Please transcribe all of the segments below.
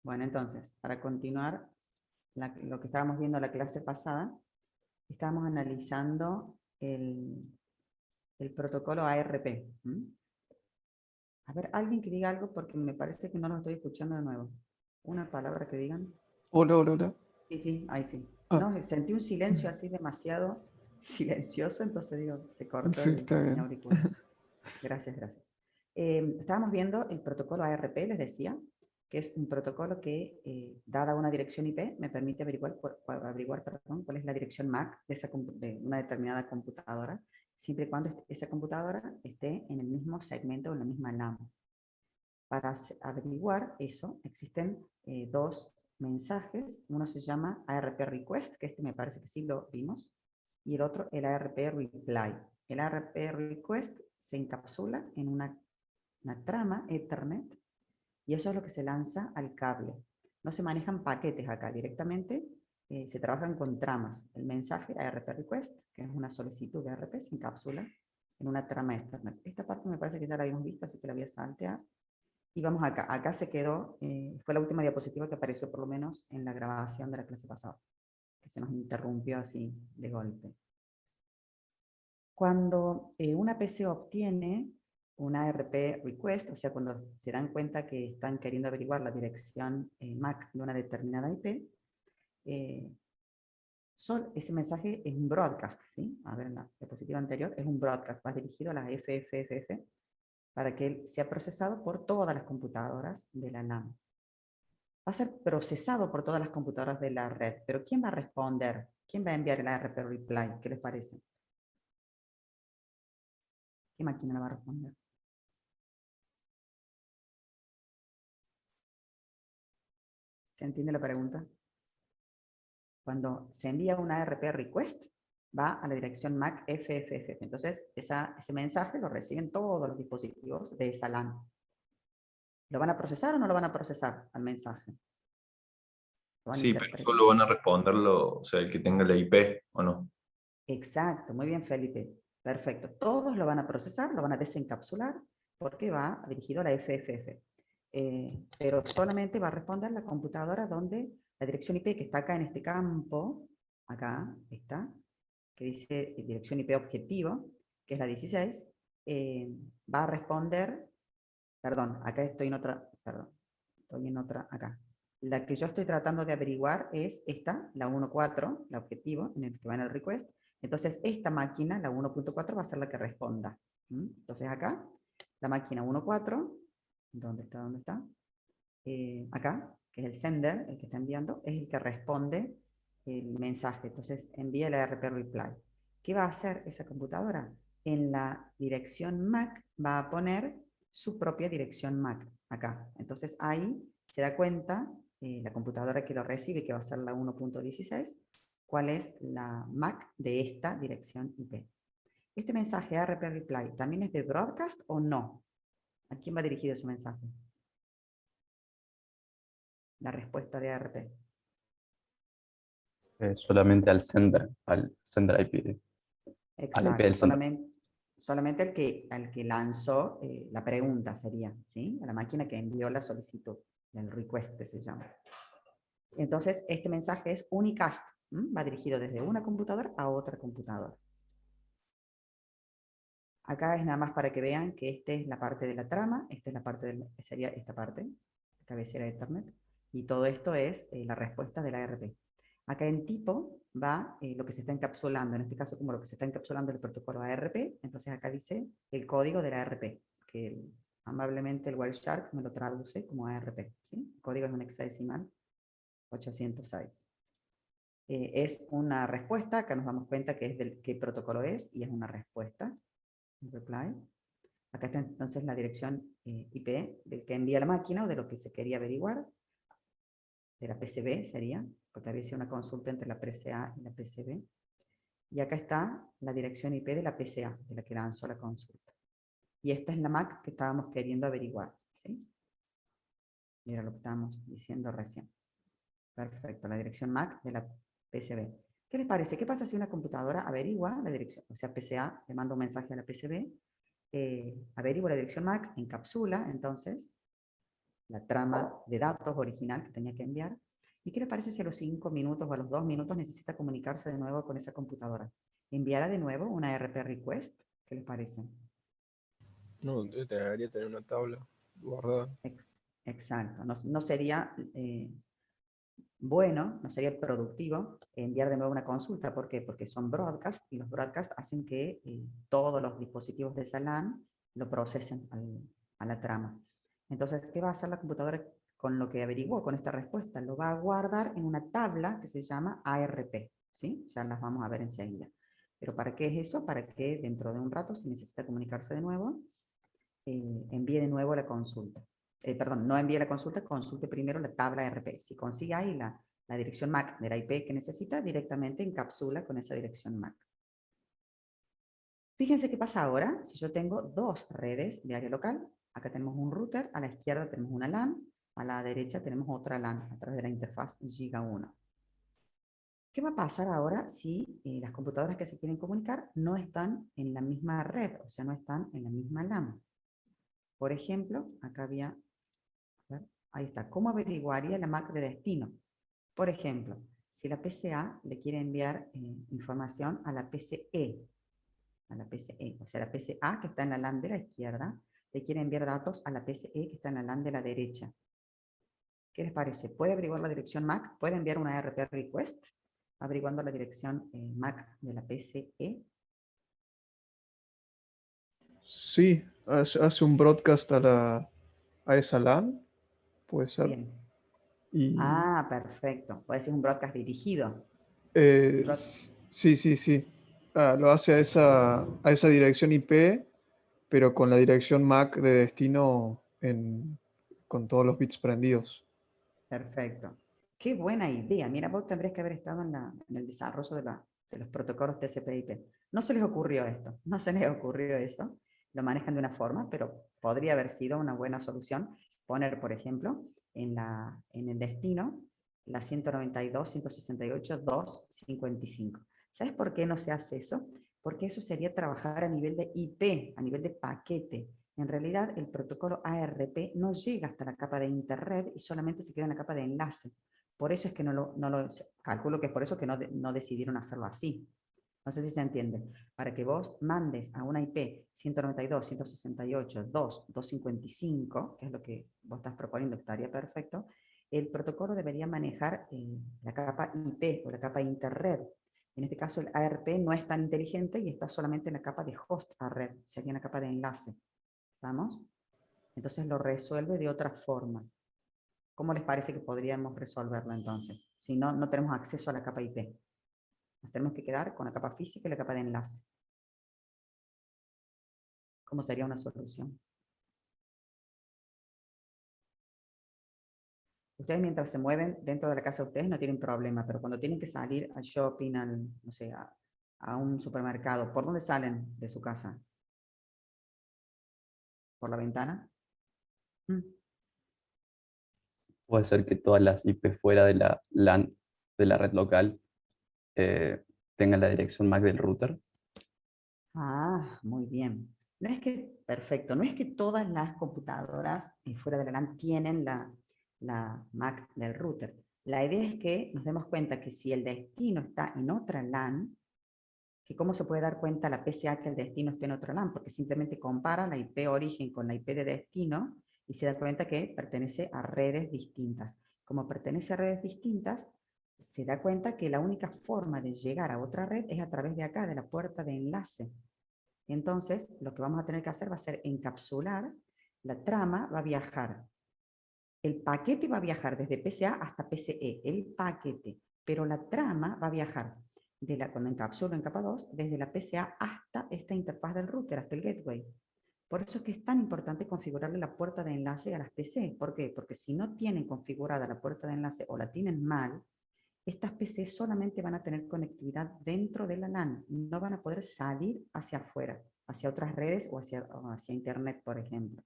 Bueno, entonces, para continuar lo que estábamos viendo en la clase pasada, estábamos analizando el protocolo ARP. A ver, alguien que diga algo porque me parece que no lo estoy escuchando de nuevo. Una palabra que digan. Hola, hola, hola. Sí, sí, ahí sí. Ah, No, sentí un silencio así demasiado silencioso, entonces digo, se cortó sí, está mi bien. auricular. Gracias, gracias. Estábamos viendo el protocolo ARP, les decía, que es un protocolo que, dada una dirección IP, me permite averiguar cuál es la dirección MAC de una determinada computadora, siempre y cuando esa computadora esté en el mismo segmento o en la misma LAN. Para averiguar eso, existen dos mensajes. Uno se llama ARP Request, que este me parece que sí lo vimos, y el otro el ARP Reply. El ARP Request se encapsula en una trama Ethernet y eso es lo que se lanza al cable. No se manejan paquetes acá directamente, se trabajan con tramas. El mensaje ARP Request, que es una solicitud de ARP, se encapsula en una trama Ethernet. Esta parte me parece que ya la habíamos visto, así que la voy a saltear. Y vamos acá, acá se quedó, fue la última diapositiva que apareció por lo menos en la grabación de la clase pasada, que se nos interrumpió así de golpe. Cuando una PC obtiene una ARP request, o sea, cuando se dan cuenta que están queriendo averiguar la dirección MAC de una determinada IP, ese mensaje es un broadcast, ¿sí? A ver, la diapositiva anterior es un broadcast, va dirigido a la FFFF para que él sea procesado por todas las computadoras de la LAN. Va a ser procesado por todas las computadoras de la red, pero ¿quién va a responder? ¿Quién va a enviar el ARP reply? ¿Qué les parece? ¿Qué máquina la va a responder? ¿Se entiende la pregunta? Cuando se envía una ARP request, va a la dirección MAC FFFF. Entonces, ese mensaje lo reciben todos los dispositivos de esa LAN. ¿Lo van a procesar o no lo van a procesar al mensaje? ¿Lo van a Sí, pero interpretar? solo van a responderlo, o sea, el que tenga la IP, ¿o no? Exacto, muy bien, Felipe. Perfecto. Todos lo van a procesar, lo van a desencapsular, porque va dirigido a la FFF. Pero solamente va a responder la computadora donde la dirección IP que está acá en este campo, acá está, que dice dirección IP objetivo, que es la 16, va a responder, perdón, acá estoy en otra, perdón, estoy en otra, acá. La que yo estoy tratando de averiguar es esta, la 1.4, la objetivo, en el que va en el request. Entonces, esta máquina, la 1.4, va a ser la que responda. Entonces, acá, la máquina 1.4, ¿dónde está? ¿Dónde está? Acá, que es el sender, el que está enviando, es el que responde el mensaje. Entonces, envía el ARP reply. ¿Qué va a hacer esa computadora? En la dirección MAC va a poner su propia dirección MAC, acá. Entonces, ahí se da cuenta la computadora que lo recibe, que va a ser la 1.16, cuál es la MAC de esta dirección IP. ¿Este mensaje ARP reply también es de broadcast o no? ¿A quién va dirigido ese mensaje? La respuesta de ARP. Solamente al sender IP, al IP Exacto, del sender. solamente al que lanzó la pregunta sería, ¿sí? A la máquina que envió la solicitud, el request que se llama. Entonces, este mensaje es unicast, va dirigido desde una computadora a otra computadora. Acá es nada más para que vean que esta es la parte de la trama, esta es la parte sería esta parte, cabecera de Ethernet, y todo esto es la respuesta de la ARP. Acá en tipo va lo que se está encapsulando, en este caso como lo que se está encapsulando el protocolo ARP, entonces acá dice el código de la ARP, que amablemente el Wireshark me lo traduce como ARP, ¿sí? El código es un hexadecimal 806. Es una respuesta, acá nos damos cuenta que es del qué protocolo es, y es una respuesta, un reply. Acá está entonces la dirección IP del que envía la máquina o de lo que se quería averiguar, de la PCB sería, porque había sido una consulta entre la PCA y la PCB. Y acá está la dirección IP de la PCA, de la que lanzó la consulta. Y esta es la MAC que estábamos queriendo averiguar, ¿sí? Mira lo que estábamos diciendo recién. Perfecto, la dirección MAC de la PCB. ¿Qué les parece? ¿Qué pasa si una computadora averigua la dirección? O sea, PCA le manda un mensaje a la PCB, averigua la dirección MAC, encapsula, entonces, la trama de datos original que tenía que enviar. ¿Y qué les parece si a los 5 minutos o a los 2 minutos necesita comunicarse de nuevo con esa computadora? ¿Enviará de nuevo una RP request? ¿Qué les parece? No, debería tener una tabla guardada. Exacto. No sería bueno, no sería productivo enviar de nuevo una consulta. ¿Por qué? Porque son broadcasts y los broadcasts hacen que todos los dispositivos de esa LAN lo procesen a la trama. Entonces, ¿qué va a hacer la computadora con lo que averiguó con esta respuesta? Lo va a guardar en una tabla que se llama ARP, ¿sí? Ya las vamos a ver enseguida. ¿Pero para qué es eso? Para que dentro de un rato, si necesita comunicarse de nuevo, envíe de nuevo la consulta. Perdón, no envíe la consulta, consulte primero la tabla RP. Si consigue ahí la dirección MAC de la IP que necesita, directamente encapsula con esa dirección MAC. Fíjense qué pasa ahora si yo tengo dos redes de área local. Acá tenemos un router, a la izquierda tenemos una LAN, a la derecha tenemos otra LAN a través de la interfaz Giga 1. ¿Qué va a pasar ahora si las computadoras que se quieren comunicar no están en la misma red, o sea, no están en la misma LAN? Por ejemplo, acá había, ahí está, ¿cómo averiguaría la MAC de destino? Por ejemplo, si la PCA le quiere enviar información a la PCE, o sea, la PCA que está en la LAN de la izquierda, le quiere enviar datos a la PCE que está en la LAN de la derecha. ¿Qué les parece? ¿Puede averiguar la dirección MAC? ¿Puede enviar una RP request averiguando la dirección MAC de la PCE? Sí, hace un broadcast a esa LAN, puede ser. Bien. Y, Ah, perfecto. Puede ser un broadcast dirigido. eh, sí. Lo hace a esa dirección IP, pero con la dirección MAC de destino con todos los bits prendidos. Perfecto. Qué buena idea. Mira, vos tendrías que haber estado en el desarrollo de los protocolos TCP/IP. No se les ocurrió esto, no se les ocurrió eso. Lo manejan de una forma, pero podría haber sido una buena solución poner, por ejemplo, en el destino la 192.168.255. ¿Sabes por qué no se hace eso? Porque eso sería trabajar a nivel de IP, a nivel de paquete. En realidad, el protocolo ARP no llega hasta la capa de interred y solamente se queda en la capa de enlace. Por eso es que calculo que es por eso que no decidieron hacerlo así. No sé si se entiende. Para que vos mandes a una IP 192.168.2.255, que es lo que vos estás proponiendo, que estaría perfecto, el protocolo debería manejar la capa IP o la capa interred. En este caso, el ARP no es tan inteligente y está solamente en la capa de host a red, sería en la capa de enlace. ¿Estamos? Entonces lo resuelve de otra forma. ¿Cómo les parece que podríamos resolverlo entonces? Si no, no tenemos acceso a la capa IP. Nos tenemos que quedar con la capa física y la capa de enlace. ¿Cómo sería una solución? Ustedes mientras se mueven dentro de la casa de ustedes no tienen problema, pero cuando tienen que salir al shopping, no sé, a un supermercado, ¿por dónde salen de su casa? ¿Por la ventana? Puede ser que todas las IP fuera de la LAN de la red local tengan la dirección MAC del router. Ah, muy bien. No es que, perfecto, no es que todas las computadoras fuera de la LAN tienen la MAC del router. La idea es que nos demos cuenta que si el destino está en otra LAN, que cómo se puede dar cuenta la PCA que el destino esté en otra LAN, porque simplemente compara la IP origen con la IP de destino y se da cuenta que pertenece a redes distintas. Como pertenece a redes distintas, se da cuenta que la única forma de llegar a otra red es a través de acá, de la puerta de enlace. Entonces, lo que vamos a tener que hacer va a ser encapsular, la trama va a viajar, el paquete va a viajar desde PCA hasta PCE, el paquete, pero la trama va a viajar cuando encapsulo en capa 2, desde la PCA hasta esta interfaz del router, hasta el gateway. Por eso es que es tan importante configurarle la puerta de enlace a las PC. ¿Por qué? Porque si no tienen configurada la puerta de enlace o la tienen mal, estas PC solamente van a tener conectividad dentro de la LAN, no van a poder salir hacia afuera, hacia otras redes o hacia Internet, por ejemplo.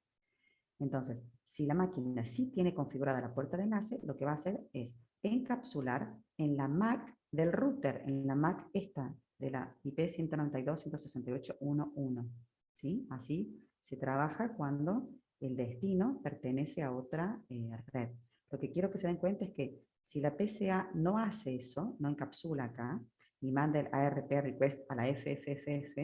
Entonces, si la máquina sí tiene configurada la puerta de enlace, lo que va a hacer es encapsular en la MAC del router, en la MAC esta de la IP 192.168.1.1. ¿Sí? Así se trabaja cuando el destino pertenece a otra red. Lo que quiero que se den cuenta es que si la PCA no hace eso, no encapsula acá, y manda el ARP request a la FFFF,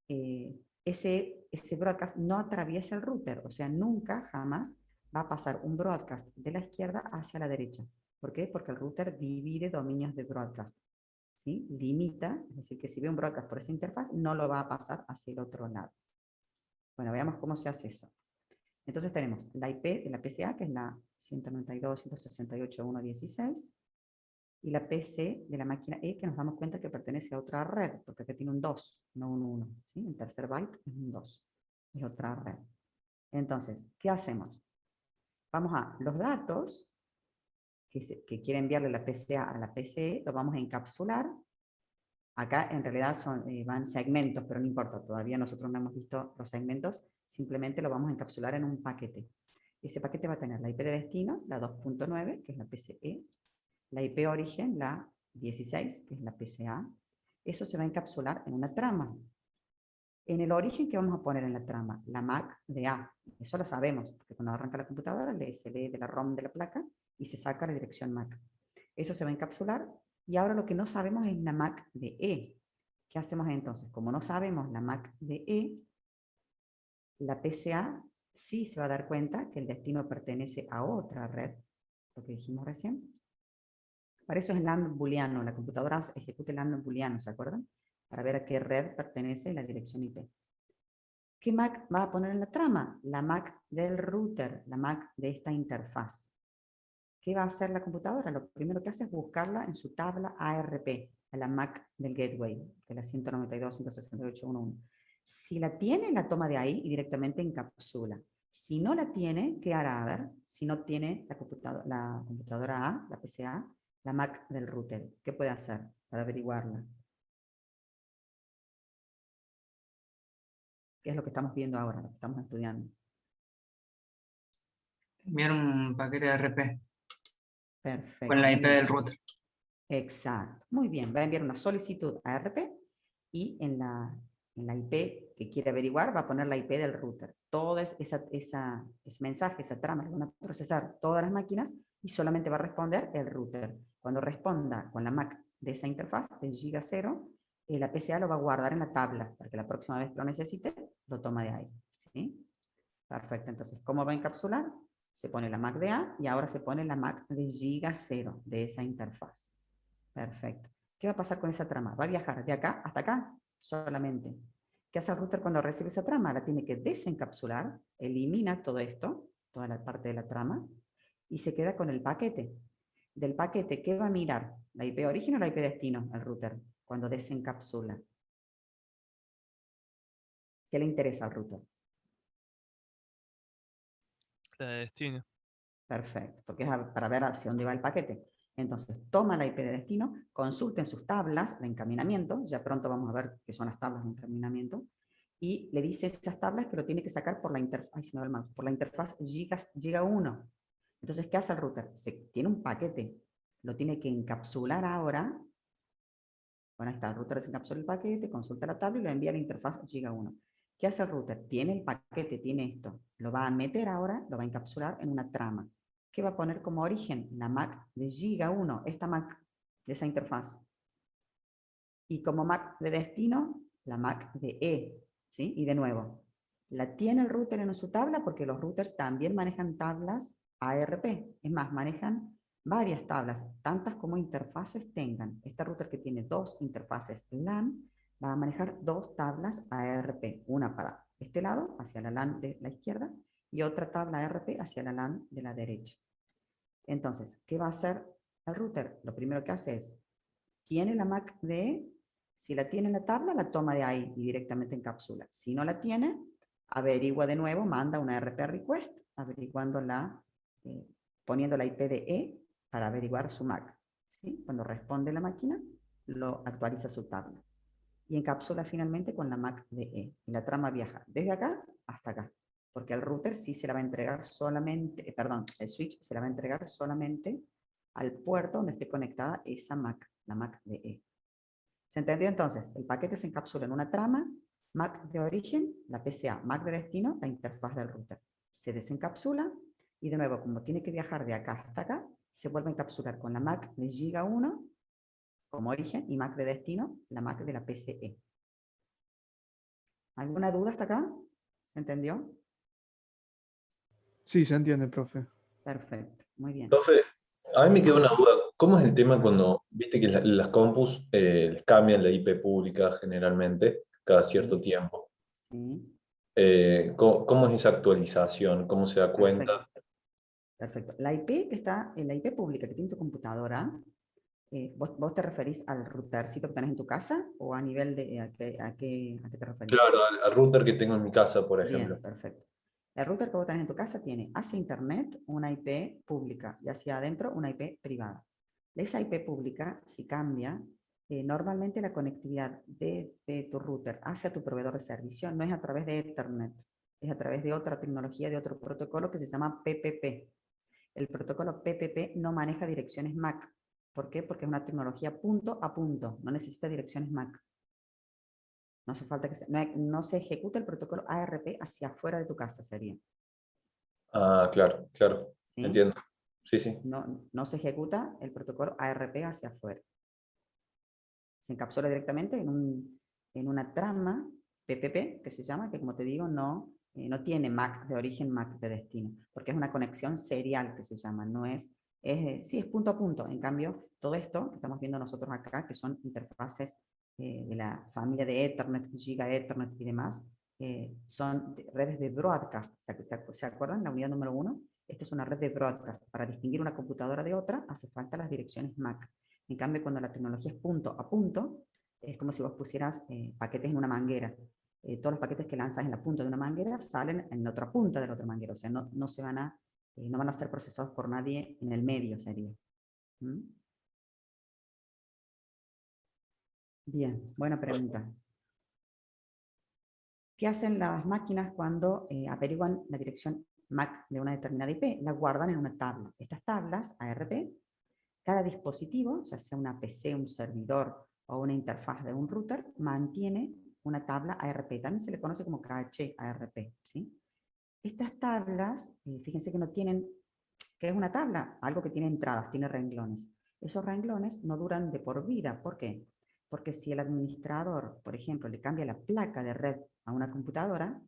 ese broadcast no atraviesa el router, o sea, nunca, jamás va a pasar un broadcast de la izquierda hacia la derecha. ¿Por qué? Porque el router divide dominios de broadcast, ¿sí? Limita, es decir, que si ve un broadcast por esa interfaz, no lo va a pasar hacia el otro lado. Bueno, veamos cómo se hace eso. Entonces tenemos la IP de la PCA, que es la 192.168.1.16, y la PC de la máquina E, que nos damos cuenta que pertenece a otra red, porque aquí tiene un 2, no un 1. ¿Sí? El tercer byte es un 2, es otra red. Entonces, ¿qué hacemos? Vamos a los datos que quiere enviarle la PCA a la PCE, lo vamos a encapsular. Acá en realidad van segmentos, pero no importa, todavía nosotros no hemos visto los segmentos, simplemente lo vamos a encapsular en un paquete. Ese paquete va a tener la IP de destino, la 2.9, que es la PCE, la IP origen, la 16, que es la PCA. Eso se va a encapsular en una trama. En el origen, ¿qué vamos a poner en la trama? La MAC de A. Eso lo sabemos, porque cuando arranca la computadora se lee de la ROM de la placa y se saca la dirección MAC. Eso se va a encapsular. Y ahora lo que no sabemos es la MAC de E. ¿Qué hacemos entonces? Como no sabemos la MAC de E, la PCA sí se va a dar cuenta que el destino pertenece a otra red, lo que dijimos recién. Para eso es LAN booleano. La computadora ejecuta el LAN booleano, ¿se acuerdan? Para ver a qué red pertenece la dirección IP. ¿Qué MAC va a poner en la trama? La MAC del router, la MAC de esta interfaz. ¿Qué va a hacer la computadora? Lo primero que hace es buscarla en su tabla ARP, a la MAC del gateway, de la 192.168.1.1. Si la tiene, la toma de ahí y directamente encapsula. Si no la tiene, ¿qué hará? A ver, si no tiene la computadora A, la PCA, la MAC del router, ¿qué puede hacer para averiguarla? ¿Qué es lo que estamos viendo ahora, lo que estamos estudiando? Enviar un paquete de RP Perfecto. con la IP del router. Exacto. Muy bien. Va a enviar una solicitud a RP y en la IP que quiere averiguar va a poner la IP del router. Todo ese mensaje, esa trama, lo van a procesar todas las máquinas y solamente va a responder el router. Cuando responda con la MAC de esa interfaz, el giga 0, la PCA lo va a guardar en la tabla para que la próxima vez que lo necesite, lo toma de ahí. ¿Sí? Perfecto. Entonces, ¿cómo va a encapsular? Se pone la MAC de A y ahora se pone la MAC de giga 0 de esa interfaz. Perfecto. ¿Qué va a pasar con esa trama? Va a viajar de acá hasta acá solamente. ¿Qué hace el router cuando recibe esa trama? La tiene que desencapsular, elimina todo esto, toda la parte de la trama, y se queda con el paquete. Del paquete, ¿qué va a mirar? ¿La IP origen o la IP destino? El router, cuando desencapsula. ¿Qué le interesa al router? La de destino. Perfecto, porque es para ver hacia dónde va el paquete. Entonces, toma la IP de destino, consulta en sus tablas de encaminamiento, ya pronto vamos a ver qué son las tablas de encaminamiento, y le dice esas tablas que lo tiene que sacar por la interfaz Giga 1. Entonces, ¿qué hace el router? Tiene un paquete, lo tiene que encapsular ahora. Bueno, ahí está, el router desencapsula el paquete, consulta la tabla y lo envía a la interfaz Giga 1. ¿Qué hace el router? Tiene el paquete, tiene esto. Lo va a meter ahora, lo va a encapsular en una trama. ¿Qué va a poner como origen? La MAC de Giga 1, esta MAC de esa interfaz. Y como MAC de destino, la MAC de E. ¿Sí? Y de nuevo, la tiene el router en su tabla porque los routers también manejan tablas ARP. Es más, manejan varias tablas, tantas como interfaces tengan. Este router que tiene dos interfaces LAN va a manejar dos tablas ARP. Una para este lado, hacia la LAN de la izquierda, y otra tabla ARP hacia la LAN de la derecha. Entonces, ¿qué va a hacer el router? Lo primero que hace es, tiene la MAC de E, si la tiene en la tabla, la toma de ahí y directamente encapsula. Si no la tiene, averigua de nuevo, manda una RP request, poniendo la IP de E para averiguar su MAC. ¿Sí? Cuando responde la máquina, lo actualiza su tabla. Y encapsula finalmente con la MAC de E. Y la trama viaja desde acá hasta acá. Porque el router sí se la va a entregar solamente, el switch se la va a entregar solamente al puerto donde esté conectada esa MAC, la MAC de E. ¿Se entendió entonces? El paquete se encapsula en una trama, MAC de origen, la PCA, MAC de destino, la interfaz del router. se desencapsula y de nuevo, como tiene que viajar de acá hasta acá, se vuelve a encapsular con la MAC de Giga 1 como origen y MAC de destino, la MAC de la PCE. ¿Alguna duda hasta acá? ¿Se entendió? Sí, se entiende, profe. Perfecto, muy bien. Profe, a mí me Sí. queda una duda. ¿Cómo es el tema cuando, viste que las compus les cambian la IP pública generalmente cada cierto Sí. tiempo? Sí, ¿Cómo es esa actualización? ¿Cómo se da cuenta? perfecto. Perfecto. La IP que está en la IP pública que tiene tu computadora, ¿vos te referís al routercito que tenés en tu casa o a nivel de a qué te referís? Claro, al router que tengo en mi casa, por ejemplo. Bien, perfecto. El router que vos tenés en tu casa tiene hacia internet una IP pública y hacia adentro una IP privada. Esa IP pública, si cambia, normalmente la conectividad de tu router hacia tu proveedor de servicio no es a través de Ethernet, es a través de otra tecnología, de otro protocolo que se llama PPP. El protocolo PPP no maneja direcciones MAC. ¿Por qué? Porque es una tecnología punto a punto, no necesita direcciones MAC. No hace falta que no se ejecute el protocolo ARP hacia afuera de tu casa, sería. Ah, claro, claro. ¿Sí? Entiendo. Sí, sí. No se ejecuta el protocolo ARP hacia afuera. Se encapsula directamente en una trama PPP, que se llama, que como te digo, no tiene MAC de origen, MAC de destino, porque es una conexión serial que se llama, no sí, es punto a punto. En cambio, todo esto que estamos viendo nosotros acá, que son interfaces de la familia de Ethernet, Giga Ethernet y demás, son redes de broadcast. ¿Se acuerdan? La unidad número 1. Esta es una red de broadcast. Para distinguir una computadora de otra, hace falta las direcciones MAC. En cambio, cuando la tecnología es punto a punto, es como si vos pusieras paquetes en una manguera. Todos los paquetes que lanzas en la punta de una manguera salen en la otra punta de la otra manguera. O sea, no van a ser procesados por nadie en el medio, sería. ¿Mm? Bien, buena pregunta. ¿Qué hacen las máquinas cuando averiguan la dirección MAC de una determinada IP? La guardan en una tabla. Estas tablas, ARP, cada dispositivo, ya sea una PC, un servidor o una interfaz de un router, mantiene una tabla ARP. También se le conoce como caché ARP. ¿Sí? Estas tablas, fíjense que no tienen, ¿qué es una tabla? Algo que tiene entradas, tiene renglones. Esos renglones no duran de por vida. ¿Por qué? Porque si el administrador, por ejemplo, le cambia la placa de red a una computadora,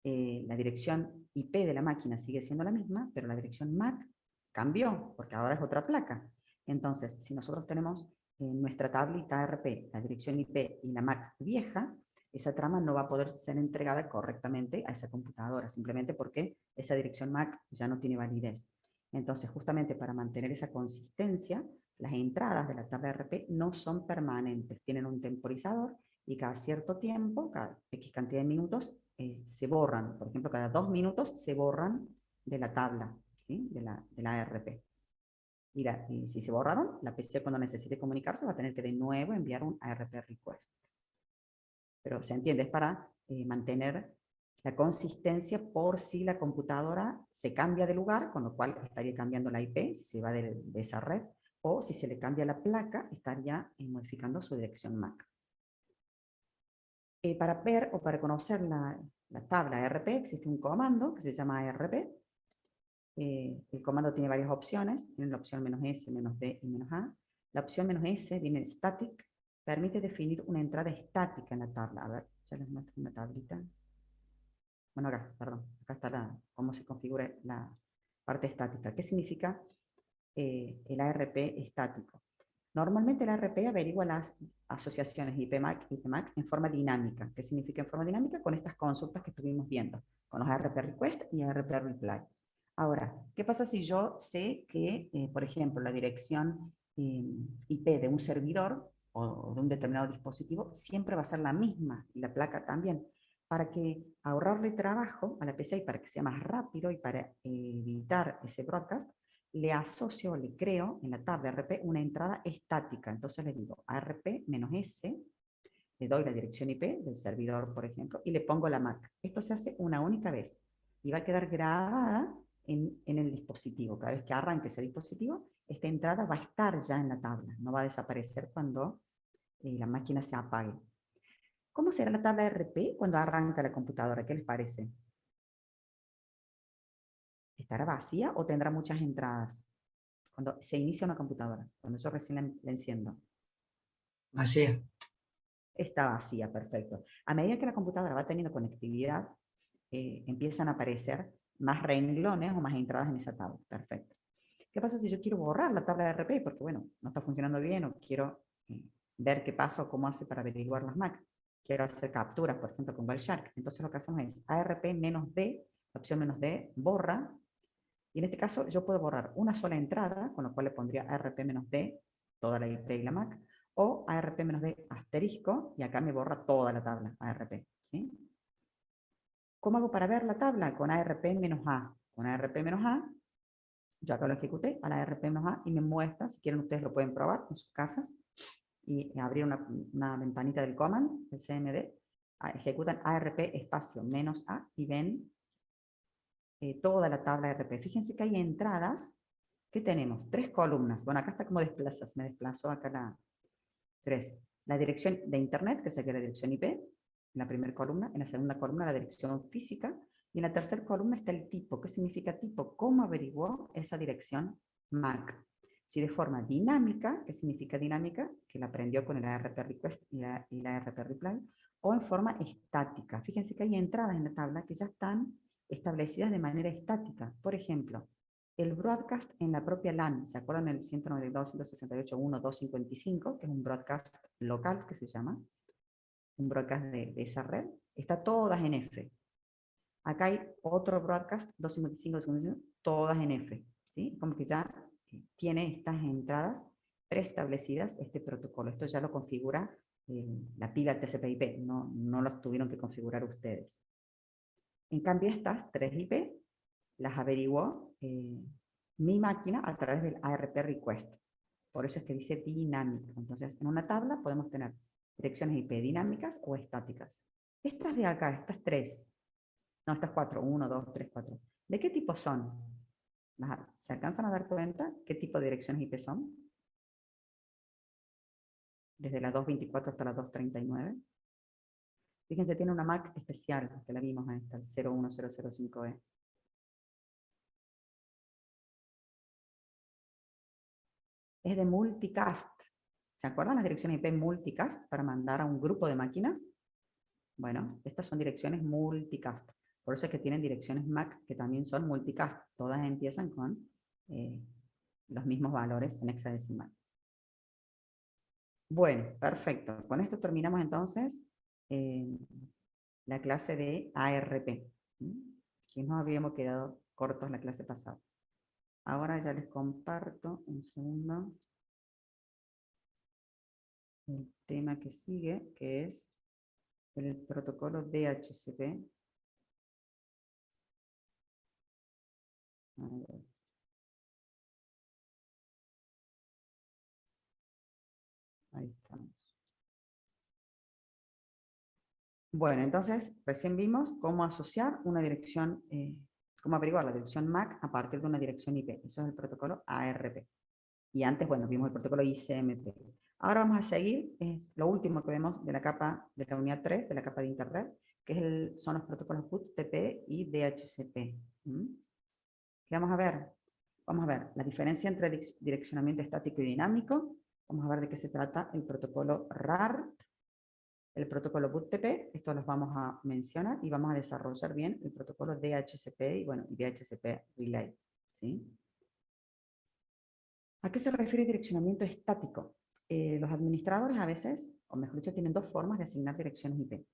la dirección IP de la máquina sigue siendo la misma, pero la dirección MAC cambió, porque ahora es otra placa. Entonces, si nosotros tenemos en nuestra tablita ARP la dirección IP y la MAC vieja, esa trama no va a poder ser entregada correctamente a esa computadora, simplemente porque esa dirección MAC ya no tiene validez. Entonces, justamente para mantener esa consistencia, las entradas de la tabla ARP no son permanentes, tienen un temporizador y cada cierto tiempo, cada X cantidad de minutos, se borran. Por ejemplo, cada 2 minutos se borran de la tabla, ¿sí? de la ARP. Y si se borraron, la PC cuando necesite comunicarse va a tener que de nuevo enviar un ARP request. Pero se entiende, es para mantener la consistencia por si la computadora se cambia de lugar, con lo cual estaría cambiando la IP, si se va de esa red, o si se le cambia la placa, estaría modificando su dirección MAC. Para ver o para conocer la tabla ARP existe un comando que se llama ARP. El comando tiene varias opciones, tiene la opción "-s", "-d" y "-a". La opción "-s" viene static, permite definir una entrada estática en la tabla. A ver, ya les muestro una tablita. Bueno, acá, perdón, acá está cómo se configura la parte estática. ¿Qué significa el ARP estático? Normalmente el ARP averigua las asociaciones IP-MAC y IP-MAC en forma dinámica. ¿Qué significa en forma dinámica? Con estas consultas que estuvimos viendo, con los ARP request y ARP reply. Ahora, ¿qué pasa si yo sé que, por ejemplo, la dirección IP de un servidor o de un determinado dispositivo siempre va a ser la misma y la placa también? Para que ahorrarle trabajo a la PC y para que sea más rápido y para evitar ese broadcast, le asocio, le creo en la tabla ARP una entrada estática. Entonces le digo ARP-S, le doy la dirección IP del servidor, por ejemplo, y le pongo la MAC. Esto se hace una única vez y va a quedar grabada en el dispositivo. Cada vez que arranque ese dispositivo, esta entrada va a estar ya en la tabla, no va a desaparecer cuando la máquina se apague. ¿Cómo será la tabla ARP cuando arranca la computadora? ¿Qué les parece? ¿Estará vacía o tendrá muchas entradas? Cuando se inicia una computadora, cuando yo recién la enciendo. Vacía. Está vacía, perfecto. A medida que la computadora va teniendo conectividad, empiezan a aparecer más renglones o más entradas en esa tabla. Perfecto. ¿Qué pasa si yo quiero borrar la tabla de ARP? Porque, bueno, no está funcionando bien o quiero ver qué pasa o cómo hace para averiguar las Mac. Quiero hacer capturas, por ejemplo, con Wireshark. Entonces lo que hacemos es ARP-D, la opción "-D", borra. Y en este caso yo puedo borrar una sola entrada, con lo cual le pondría ARP-D, toda la IP y la Mac, o ARP-D asterisco, y acá me borra toda la tabla ARP. ¿Sí? ¿Cómo hago para ver la tabla? Con ARP-A. Con ARP-A, yo acá lo ejecuté a la ARP-A y me muestra, si quieren ustedes lo pueden probar en sus casas, y abrir una ventanita del command, el CMD, ejecutan ARP espacio -A y ven toda la tabla ARP. Fíjense que hay entradas, que tenemos 3 columnas. Bueno, acá está como desplazas, me desplazó acá la 3. La dirección de internet, que sería la dirección IP, en la primera columna. En la segunda columna la dirección física. Y en la tercera columna está el tipo. ¿Qué significa tipo? ¿Cómo averiguó esa dirección MAC? Si de forma dinámica, ¿qué significa dinámica? Que la aprendió con el ARP request y la ARP reply. O en forma estática. Fíjense que hay entradas en la tabla que ya están establecidas de manera estática. Por ejemplo, el broadcast en la propia LAN, ¿se acuerdan el 192.168.1.255, que es un broadcast local que se llama? Un broadcast de esa red. Está todas en F. Acá hay otro broadcast, 255, todas en F. ¿Sí? Como que ya tiene estas entradas preestablecidas este protocolo. Esto ya lo configura la pila TCP/IP, no lo tuvieron que configurar ustedes. En cambio, estas 3 IP las averiguó mi máquina a través del ARP request. Por eso es que dice dinámico. Entonces, en una tabla podemos tener direcciones IP dinámicas o estáticas. Estas de acá, estas 3, no, estas 4, 1, 2, 3, 4. ¿De qué tipo son? ¿Se alcanzan a dar cuenta qué tipo de direcciones IP son? Desde la 224 hasta la 239. Fíjense, tiene una MAC especial, que la vimos en esta, el 01005E. Es de multicast. ¿Se acuerdan las direcciones IP multicast para mandar a un grupo de máquinas? Bueno, estas son direcciones multicast. Por eso es que tienen direcciones MAC que también son multicast. Todas empiezan con los mismos valores en hexadecimal. Bueno, perfecto. Con esto terminamos entonces la clase de ARP. Que nos habíamos quedado cortos la clase pasada. Ahora ya les comparto un segundo el tema que sigue, que es el protocolo DHCP. A ver. Ahí estamos. Bueno, entonces recién vimos cómo asociar una dirección, cómo averiguar la dirección MAC a partir de una dirección IP. Eso es el protocolo ARP. Y antes, bueno, vimos el protocolo ICMP. Ahora vamos a seguir, es lo último que vemos de la capa de la unidad 3, de la capa de Internet, que es son los protocolos BOOT, TP y DHCP. ¿Qué vamos a ver? Vamos a ver la diferencia entre direccionamiento estático y dinámico. Vamos a ver de qué se trata el protocolo RAR, el protocolo BOOTP, estos los vamos a mencionar y vamos a desarrollar bien el protocolo DHCP y bueno, DHCP Relay. ¿Sí? ¿A qué se refiere direccionamiento estático? Los administradores a veces, o mejor dicho, tienen dos formas de asignar direcciones IP.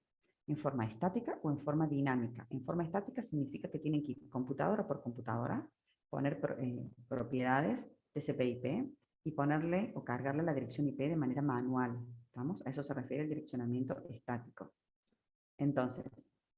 En forma estática o en forma dinámica. En forma estática significa que tienen que ir computadora por computadora, poner propiedades TCP/IP y ponerle o cargarle la dirección IP de manera manual. ¿Estamos? A eso se refiere el direccionamiento estático. Entonces,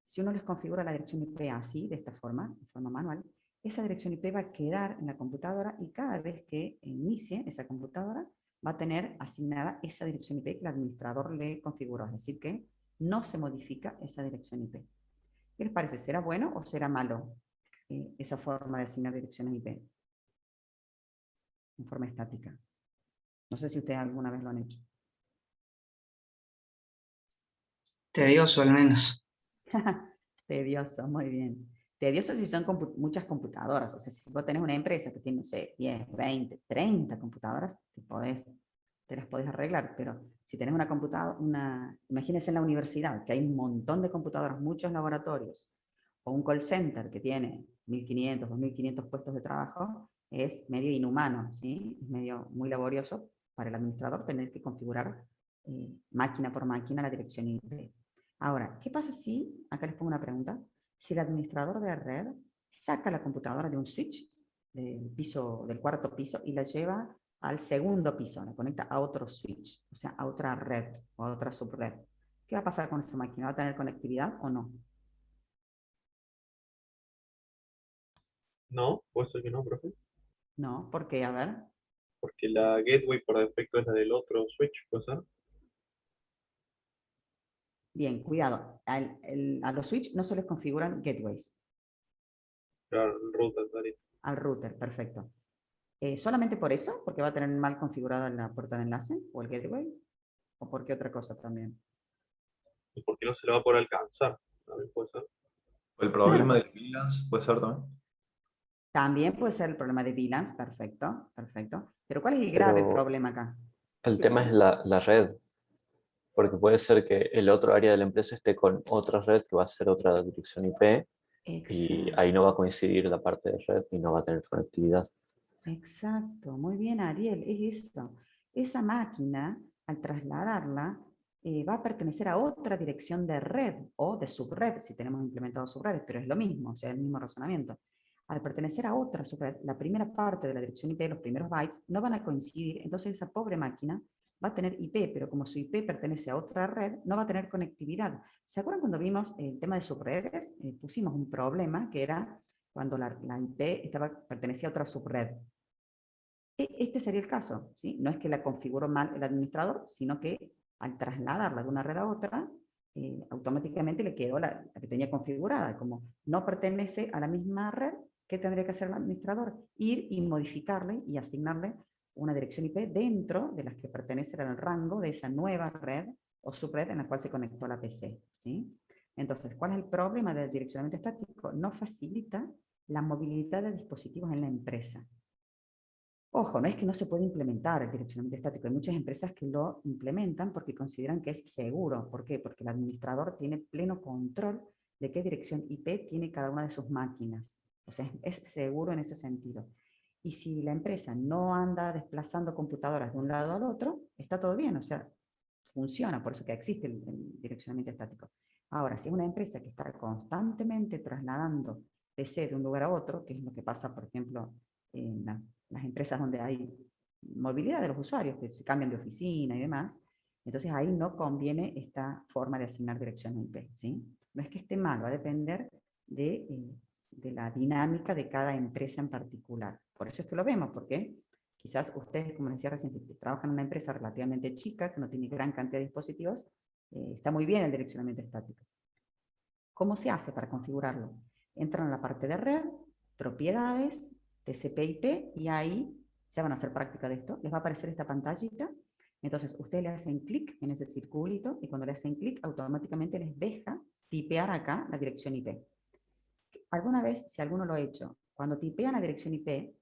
si uno les configura la dirección IP así, de esta forma, de forma manual, esa dirección IP va a quedar en la computadora y cada vez que inicie esa computadora va a tener asignada esa dirección IP que el administrador le configuró. Es decir, que no se modifica esa dirección IP. ¿Qué les parece? ¿Será bueno o será malo esa forma de asignar direcciones IP? En forma estática. No sé si ustedes alguna vez lo han hecho. Tedioso al menos. Tedioso, muy bien. Tedioso si son muchas computadoras. O sea, si vos tenés una empresa que tiene, no sé, 10, 20, 30 computadoras, te las podés arreglar. Pero si tenés una computadora, imagínense en la universidad, que hay un montón de computadoras, muchos laboratorios, o un call center que tiene 1.500, 2.500 puestos de trabajo, es medio inhumano, ¿sí? Es medio muy laborioso para el administrador tener que configurar máquina por máquina la dirección IP. Ahora, ¿qué pasa si, acá les pongo una pregunta, si el administrador de red saca la computadora de un switch del cuarto piso y la lleva al segundo piso, la conecta a otro switch, o sea, a otra red o a otra subred? ¿Qué va a pasar con esa máquina? ¿Va a tener conectividad o no? No, puede ser que no, profe. No, porque, a ver, Porque la gateway por defecto es la del otro switch, ¿puede ser? bien, cuidado, a los switch no se les configuran gateways, Claro, el router estaría. al router, perfecto. ¿Solamente por eso? ¿Porque va a tener mal configurada la puerta de enlace o el gateway? ¿O por qué otra cosa también? ¿Y por qué no se lo va a poder alcanzar? También puede ser. El problema del VLANs puede ser también. También puede ser el problema de VLANs, perfecto, perfecto. Pero ¿cuál es el grave Pero problema acá? el tema es la red, porque puede ser que el otro área de la empresa esté con otra red que va a ser otra dirección IP y Exacto, ahí no va a coincidir la parte de red y no va a tener conectividad. exacto. Muy bien, Ariel, es eso. Esa máquina, al trasladarla, va a pertenecer a otra dirección de red o de subred, si tenemos implementado subredes, pero es lo mismo, o sea, el mismo razonamiento. Al pertenecer a otra subred, la primera parte de la dirección IP, los primeros bytes, no van a coincidir, entonces esa pobre máquina va a tener IP, pero como su IP pertenece a otra red, no va a tener conectividad. ¿Se acuerdan cuando vimos el tema de subredes? Pusimos un problema que era cuando la IP pertenecía a otra subred. Este sería el caso, ¿sí? No es que la configuró mal el administrador, sino que al trasladarla de una red a otra, automáticamente le quedó la que tenía configurada. Como no pertenece a la misma red, ¿qué tendría que hacer el administrador? Ir y modificarle y asignarle una dirección IP dentro de las que pertenecen al rango de esa nueva red o subred en la cual se conectó la PC, ¿sí? Entonces, ¿cuál es el problema del direccionamiento estático? No facilita la movilidad de dispositivos en la empresa. Ojo, no es que no se puede implementar el direccionamiento estático. Hay muchas empresas que lo implementan porque consideran que es seguro. ¿Por qué? Porque el administrador tiene pleno control de qué dirección IP tiene cada una de sus máquinas. O sea, es seguro en ese sentido. Y si la empresa no anda desplazando computadoras de un lado al otro, está todo bien, o sea, funciona, por eso que existe el direccionamiento estático. Ahora, si es una empresa que está constantemente trasladando PC de un lugar a otro, que es lo que pasa, por ejemplo, en las empresas donde hay movilidad de los usuarios, que se cambian de oficina y demás, entonces ahí no conviene esta forma de asignar dirección IP, ¿sí? No es que esté mal, va a depender de la dinámica de cada empresa en particular. Por eso es que lo vemos, porque quizás ustedes, como les decía recién, si trabajan en una empresa relativamente chica, que no tiene gran cantidad de dispositivos, está muy bien el direccionamiento estático. ¿Cómo se hace para configurarlo? Entran a la parte de red, propiedades, TCP/IP, y ahí ya van a hacer práctica de esto. Les va a aparecer esta pantallita. Entonces, ustedes le hacen clic en ese circulito y cuando le hacen clic, automáticamente les deja tipear acá la dirección IP. Alguna vez, si alguno lo ha hecho, cuando tipean la dirección IP,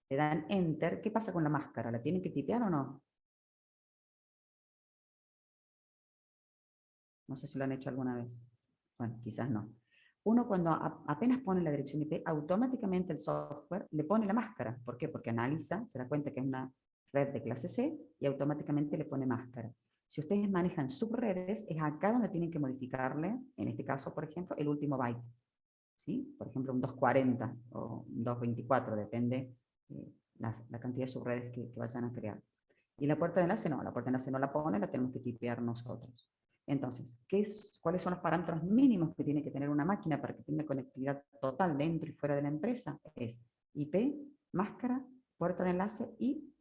le dan Enter, ¿qué pasa con la máscara? ¿La tienen que tipear o no? No sé si lo han hecho alguna vez. Bueno, quizás no. Uno cuando apenas pone la dirección IP, automáticamente el software le pone la máscara. ¿Por qué? Porque analiza, se da cuenta que es una red de clase C y automáticamente le pone máscara. Si ustedes manejan subredes, es acá donde tienen que modificarle, en este caso, por ejemplo, el último byte. ¿Sí? Por ejemplo, un 240 o un 224, depende la cantidad de subredes que vayan a crear. Y la puerta de enlace no, la puerta de enlace no la pone, la tenemos que tipear nosotros. Entonces, ¿cuáles son los parámetros mínimos que tiene que tener una máquina para que tenga conectividad total dentro y fuera de la empresa? Es IP, máscara, puerta de enlace y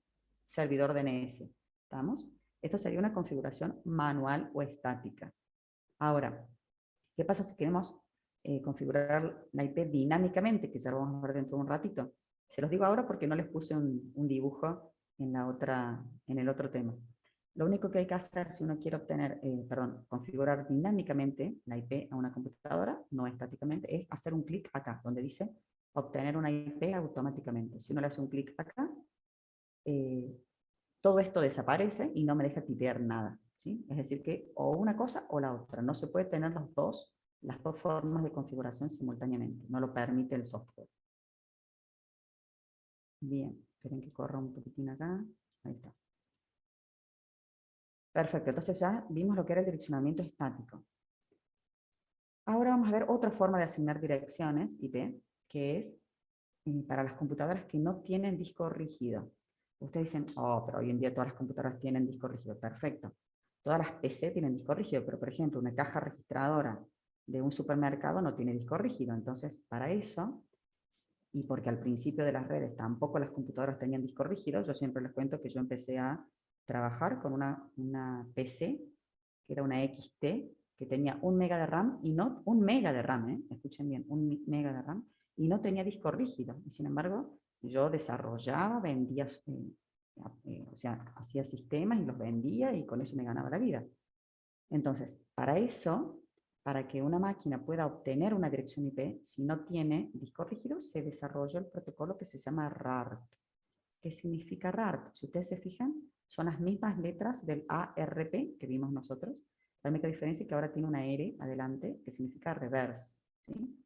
servidor DNS. ¿Estamos? Esto sería una configuración manual o estática. Ahora, ¿qué pasa si queremos configurar la IP dinámicamente? Que ya lo vamos a ver dentro de un ratito. Se los digo ahora porque no les puse un dibujo en el otro tema. Lo único que hay que hacer si uno quiere obtener, configurar dinámicamente la IP a una computadora, no estáticamente, es hacer un clic acá, donde dice obtener una IP automáticamente. Si uno le hace un clic acá, todo esto desaparece y no me deja tipear nada, ¿sí? Es decir que o una cosa o la otra. No se puede tener las dos formas de configuración simultáneamente. No lo permite el software. Bien, esperen que corra un poquitín acá. Ahí está. Perfecto, entonces ya vimos lo que era el direccionamiento estático. Ahora vamos a ver otra forma de asignar direcciones IP, que es para las computadoras que no tienen disco rígido. Ustedes dicen, oh, pero hoy en día todas las computadoras tienen disco rígido. Perfecto. Todas las PC tienen disco rígido, pero por ejemplo, una caja registradora de un supermercado no tiene disco rígido. Entonces, para eso, y porque al principio de las redes tampoco las computadoras tenían disco rígido, yo siempre les cuento que yo empecé a trabajar con una PC, que era una XT, que tenía 1 mega de RAM, y no 1 mega de RAM, escuchen bien, 1 mega de RAM, y no tenía disco rígido. Y sin embargo, yo desarrollaba, vendía, o sea, hacía sistemas y los vendía y con eso me ganaba la vida. Entonces, para eso, para que una máquina pueda obtener una dirección IP, si no tiene disco rígido, se desarrolló el protocolo que se llama RARP. ¿Qué significa RARP? Si ustedes se fijan, son las mismas letras del ARP que vimos nosotros. La única diferencia es que ahora tiene una R adelante, que significa reverse, ¿sí?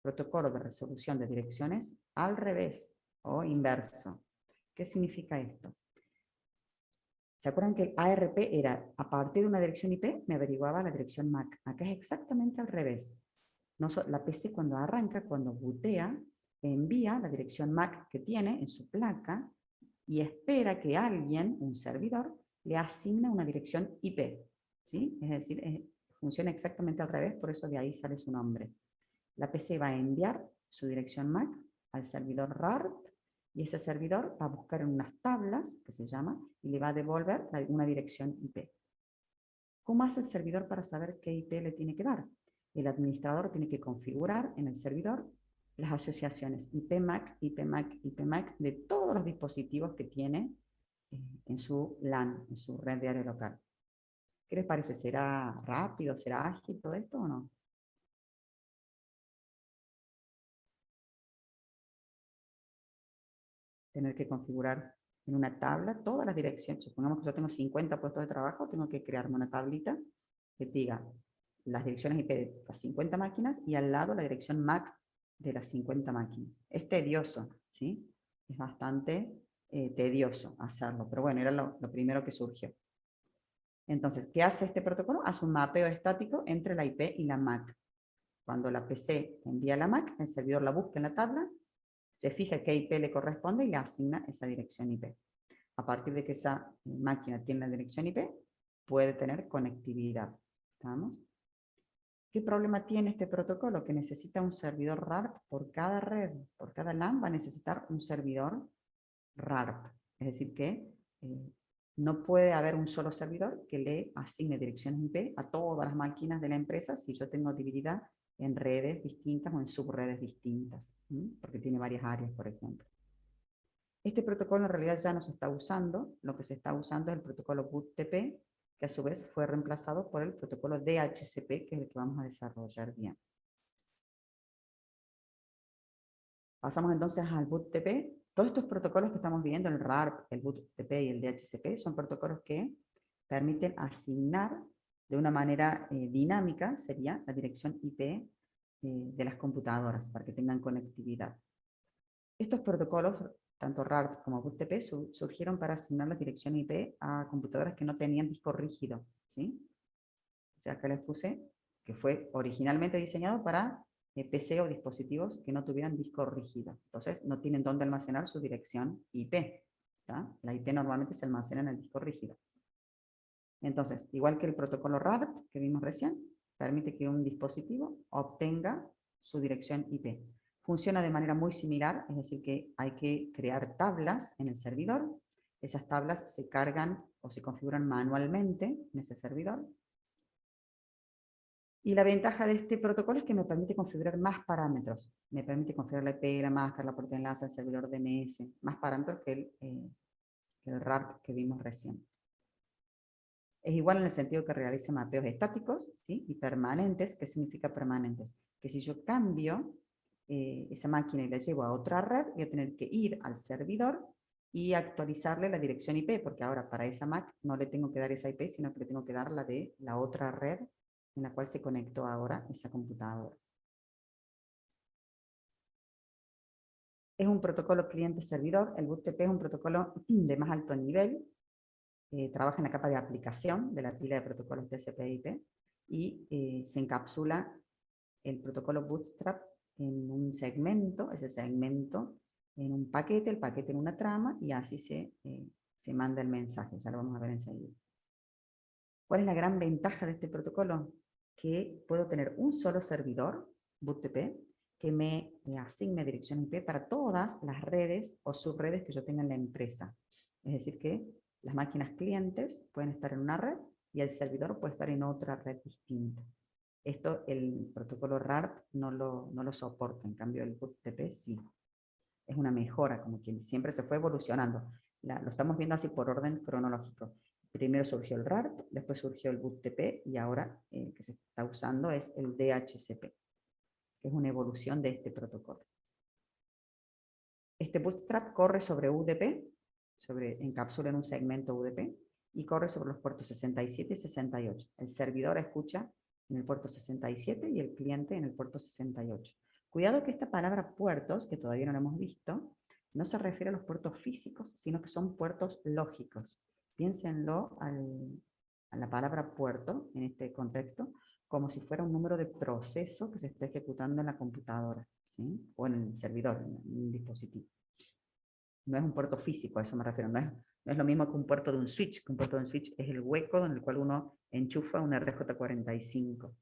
Protocolo de resolución de direcciones al revés o inverso. ¿Qué significa esto? ¿Se acuerdan que el ARP era, a partir de una dirección IP, me averiguaba la dirección MAC? Acá es exactamente al revés. La PC cuando arranca, cuando bootea, envía la dirección MAC que tiene en su placa y espera que alguien, un servidor, le asigne una dirección IP. ¿Sí? Es decir, funciona exactamente al revés, por eso de ahí sale su nombre. La PC va a enviar su dirección MAC al servidor RARP, y ese servidor va a buscar en unas tablas, que se llama, y le va a devolver una dirección IP. ¿Cómo hace el servidor para saber qué IP le tiene que dar? El administrador tiene que configurar en el servidor las asociaciones IP-MAC, IP-MAC, IP-MAC de todos los dispositivos que tiene en su LAN, en su red de área local. ¿Qué les parece? ¿Será rápido? ¿Será ágil todo esto o no? Tener que configurar en una tabla todas las direcciones. Supongamos que yo tengo 50 puestos de trabajo, tengo que crearme una tablita que diga las direcciones IP de las 50 máquinas y al lado la dirección MAC de las 50 máquinas. Es tedioso, ¿sí? Es bastante tedioso hacerlo, pero bueno, era lo primero que surgió. Entonces, ¿qué hace este protocolo? Hace un mapeo estático entre la IP y la MAC. Cuando la PC envía la MAC, el servidor la busca en la tabla, se fija qué IP le corresponde y le asigna esa dirección IP. A partir de que esa máquina tiene la dirección IP, puede tener conectividad. ¿Estamos? ¿Qué problema tiene este protocolo? Que necesita un servidor RARP por cada red. Por cada LAN va a necesitar un servidor RARP. Es decir que no puede haber un solo servidor que le asigne direcciones IP a todas las máquinas de la empresa si yo tengo dividida en redes distintas o en subredes distintas, porque tiene varias áreas, por ejemplo. Este protocolo en realidad ya no se está usando. Lo que se está usando es el protocolo BOOTP, que a su vez fue reemplazado por el protocolo DHCP, que es el que vamos a desarrollar bien. Pasamos entonces al BOOTP. Todos estos protocolos que estamos viendo, el RARP, el BOOTP y el DHCP, son protocolos que permiten asignar de una manera dinámica, sería la dirección IP de las computadoras, para que tengan conectividad. Estos protocolos, tanto RARP como BOOTP, surgieron para asignar la dirección IP a computadoras que no tenían disco rígido, ¿sí? O sea, acá les puse que fue originalmente diseñado para PC o dispositivos que no tuvieran disco rígido. Entonces, no tienen dónde almacenar su dirección IP. ¿tá? La IP normalmente se almacena en el disco rígido. Entonces, igual que el protocolo RARP que vimos recién, permite que un dispositivo obtenga su dirección IP. Funciona de manera muy similar, es decir, que hay que crear tablas en el servidor. Esas tablas se cargan o se configuran manualmente en ese servidor. Y la ventaja de este protocolo es que me permite configurar más parámetros. Me permite configurar la IP, la máscara, la puerta de enlace, el servidor DNS, más parámetros que el RARP que vimos recién. Es igual en el sentido que realiza mapeos estáticos, ¿sí? Y permanentes. ¿Qué significa permanentes? Que si yo cambio esa máquina y la llevo a otra red, voy a tener que ir al servidor y actualizarle la dirección IP, porque ahora para esa Mac no le tengo que dar esa IP, sino que le tengo que dar la de la otra red en la cual se conectó ahora esa computadora. Es un protocolo cliente-servidor. El BootTP es un protocolo de más alto nivel. Trabaja en la capa de aplicación de la pila de protocolos TCP/IP y se encapsula el protocolo Bootstrap en un segmento, ese segmento en un paquete, el paquete en una trama, y así se manda el mensaje. Ya lo vamos a ver enseguida. ¿Cuál es la gran ventaja de este protocolo? Que puedo tener un solo servidor, BootTP, que me asigne dirección IP para todas las redes o subredes que yo tenga en la empresa. Es decir, que las máquinas clientes pueden estar en una red y el servidor puede estar en otra red distinta. Esto el protocolo RARP no lo soporta, en cambio el BootTP sí. Es una mejora, como quien siempre se fue evolucionando. Lo estamos viendo así por orden cronológico. Primero surgió el RARP, después surgió el BootTP y ahora el que se está usando es el DHCP, que es una evolución de este protocolo. Este Bootstrap corre sobre UDP, encapsula en un segmento UDP, y corre sobre los puertos 67 y 68. El servidor escucha en el puerto 67 y el cliente en el puerto 68. Cuidado que esta palabra puertos, que todavía no la hemos visto, no se refiere a los puertos físicos, sino que son puertos lógicos. Piénsenlo a la palabra puerto, en este contexto, como si fuera un número de proceso que se está ejecutando en la computadora, ¿sí? O en el servidor, en un dispositivo. No es un puerto físico, a eso me refiero. No es lo mismo que un puerto de un switch, que un puerto de un switch es el hueco en el cual uno enchufa un RJ45,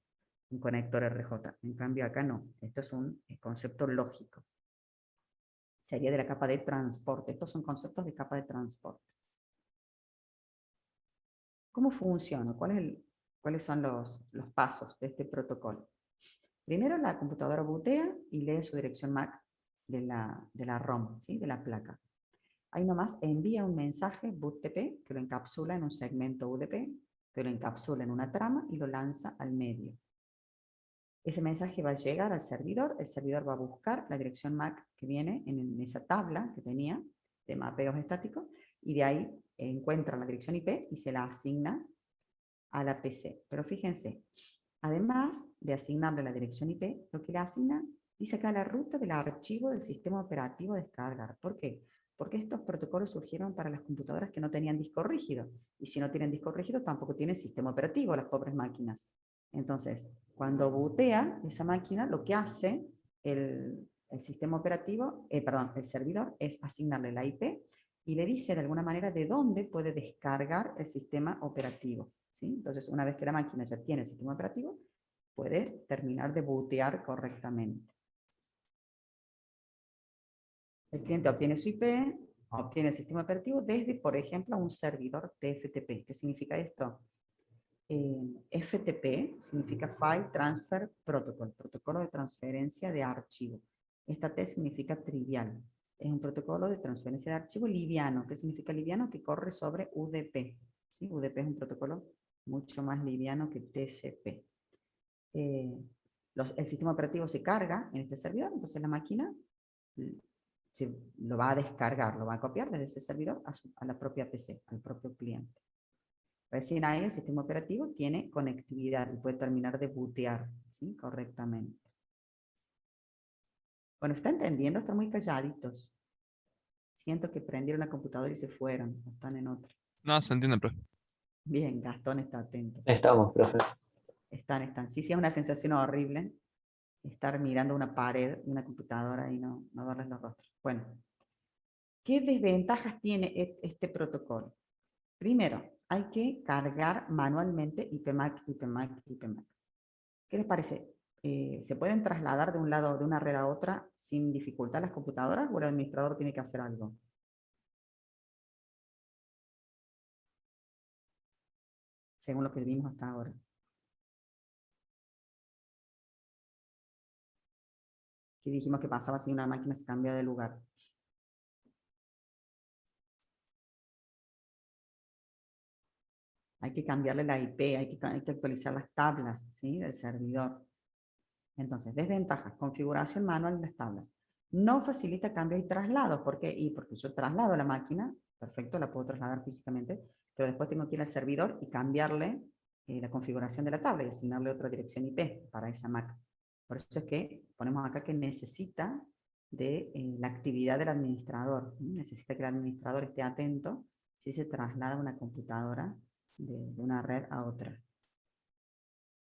un conector RJ. En cambio acá no, esto es un concepto lógico. Sería de la capa de transporte. Estos son conceptos de capa de transporte. ¿Cómo funciona? ¿Cuáles son los pasos de este protocolo? Primero, la computadora bootea y lee su dirección MAC de la ROM, ¿sí? De la placa. Ahí nomás envía un mensaje BootTP que lo encapsula en un segmento UDP, que lo encapsula en una trama y lo lanza al medio. Ese mensaje va a llegar al servidor, el servidor va a buscar la dirección MAC que viene en esa tabla que tenía de mapeos estáticos, y de ahí encuentra la dirección IP y se la asigna a la PC. Pero fíjense, además de asignarle la dirección IP, lo que le asigna, dice acá, la ruta del archivo del sistema operativo a descargar. ¿Por qué? Porque estos protocolos surgieron para las computadoras que no tenían disco rígido. Y si no tienen disco rígido, tampoco tienen sistema operativo, las pobres máquinas. Entonces, cuando bootea esa máquina, lo que hace el sistema operativo, el servidor, es asignarle la IP y le dice de alguna manera de dónde puede descargar el sistema operativo, ¿sí? Entonces, una vez que la máquina ya tiene el sistema operativo, puede terminar de bootear correctamente. El cliente obtiene su IP, obtiene el sistema operativo desde, por ejemplo, un servidor TFTP. ¿Qué significa esto? FTP significa File Transfer Protocol, protocolo de transferencia de archivo. Esta T significa trivial. Es un protocolo de transferencia de archivo liviano. ¿Qué significa liviano? Que corre sobre UDP. ¿Sí? UDP es un protocolo mucho más liviano que TCP. El sistema operativo se carga en este servidor, entonces la máquina lo va a descargar, lo va a copiar desde ese servidor a la propia PC, al propio cliente. Recién ahí el sistema operativo tiene conectividad y puede terminar de bootear, ¿sí? Correctamente. Bueno, ¿está entendiendo? Están muy calladitos. Siento que prendieron la computadora y se fueron, están en otra. No, se entiende, profe. Bien, Gastón está atento. Estamos, profe. Están. Sí, es una sensación horrible estar mirando una pared, una computadora y no verles los rostros. Bueno, ¿qué desventajas tiene este protocolo? Primero, hay que cargar manualmente IPMAC. ¿Qué les parece? ¿Se pueden trasladar de un lado de una red a otra sin dificultad las computadoras o el administrador tiene que hacer algo? Según lo que vimos hasta ahora. Que dijimos que pasaba si una máquina se cambia de lugar. hay que cambiarle la IP, hay que actualizar las tablas, ¿sí?, del servidor. Entonces, desventajas, configuración manual de las tablas. No facilita cambios y traslados. ¿Por qué? Porque yo traslado la máquina, perfecto, la puedo trasladar físicamente, pero después tengo que ir al servidor y cambiarle la configuración de la tabla y asignarle otra dirección IP para esa Mac. Por eso es que ponemos acá que necesita de la actividad del administrador. Necesita que el administrador esté atento si se traslada una computadora de una red a otra.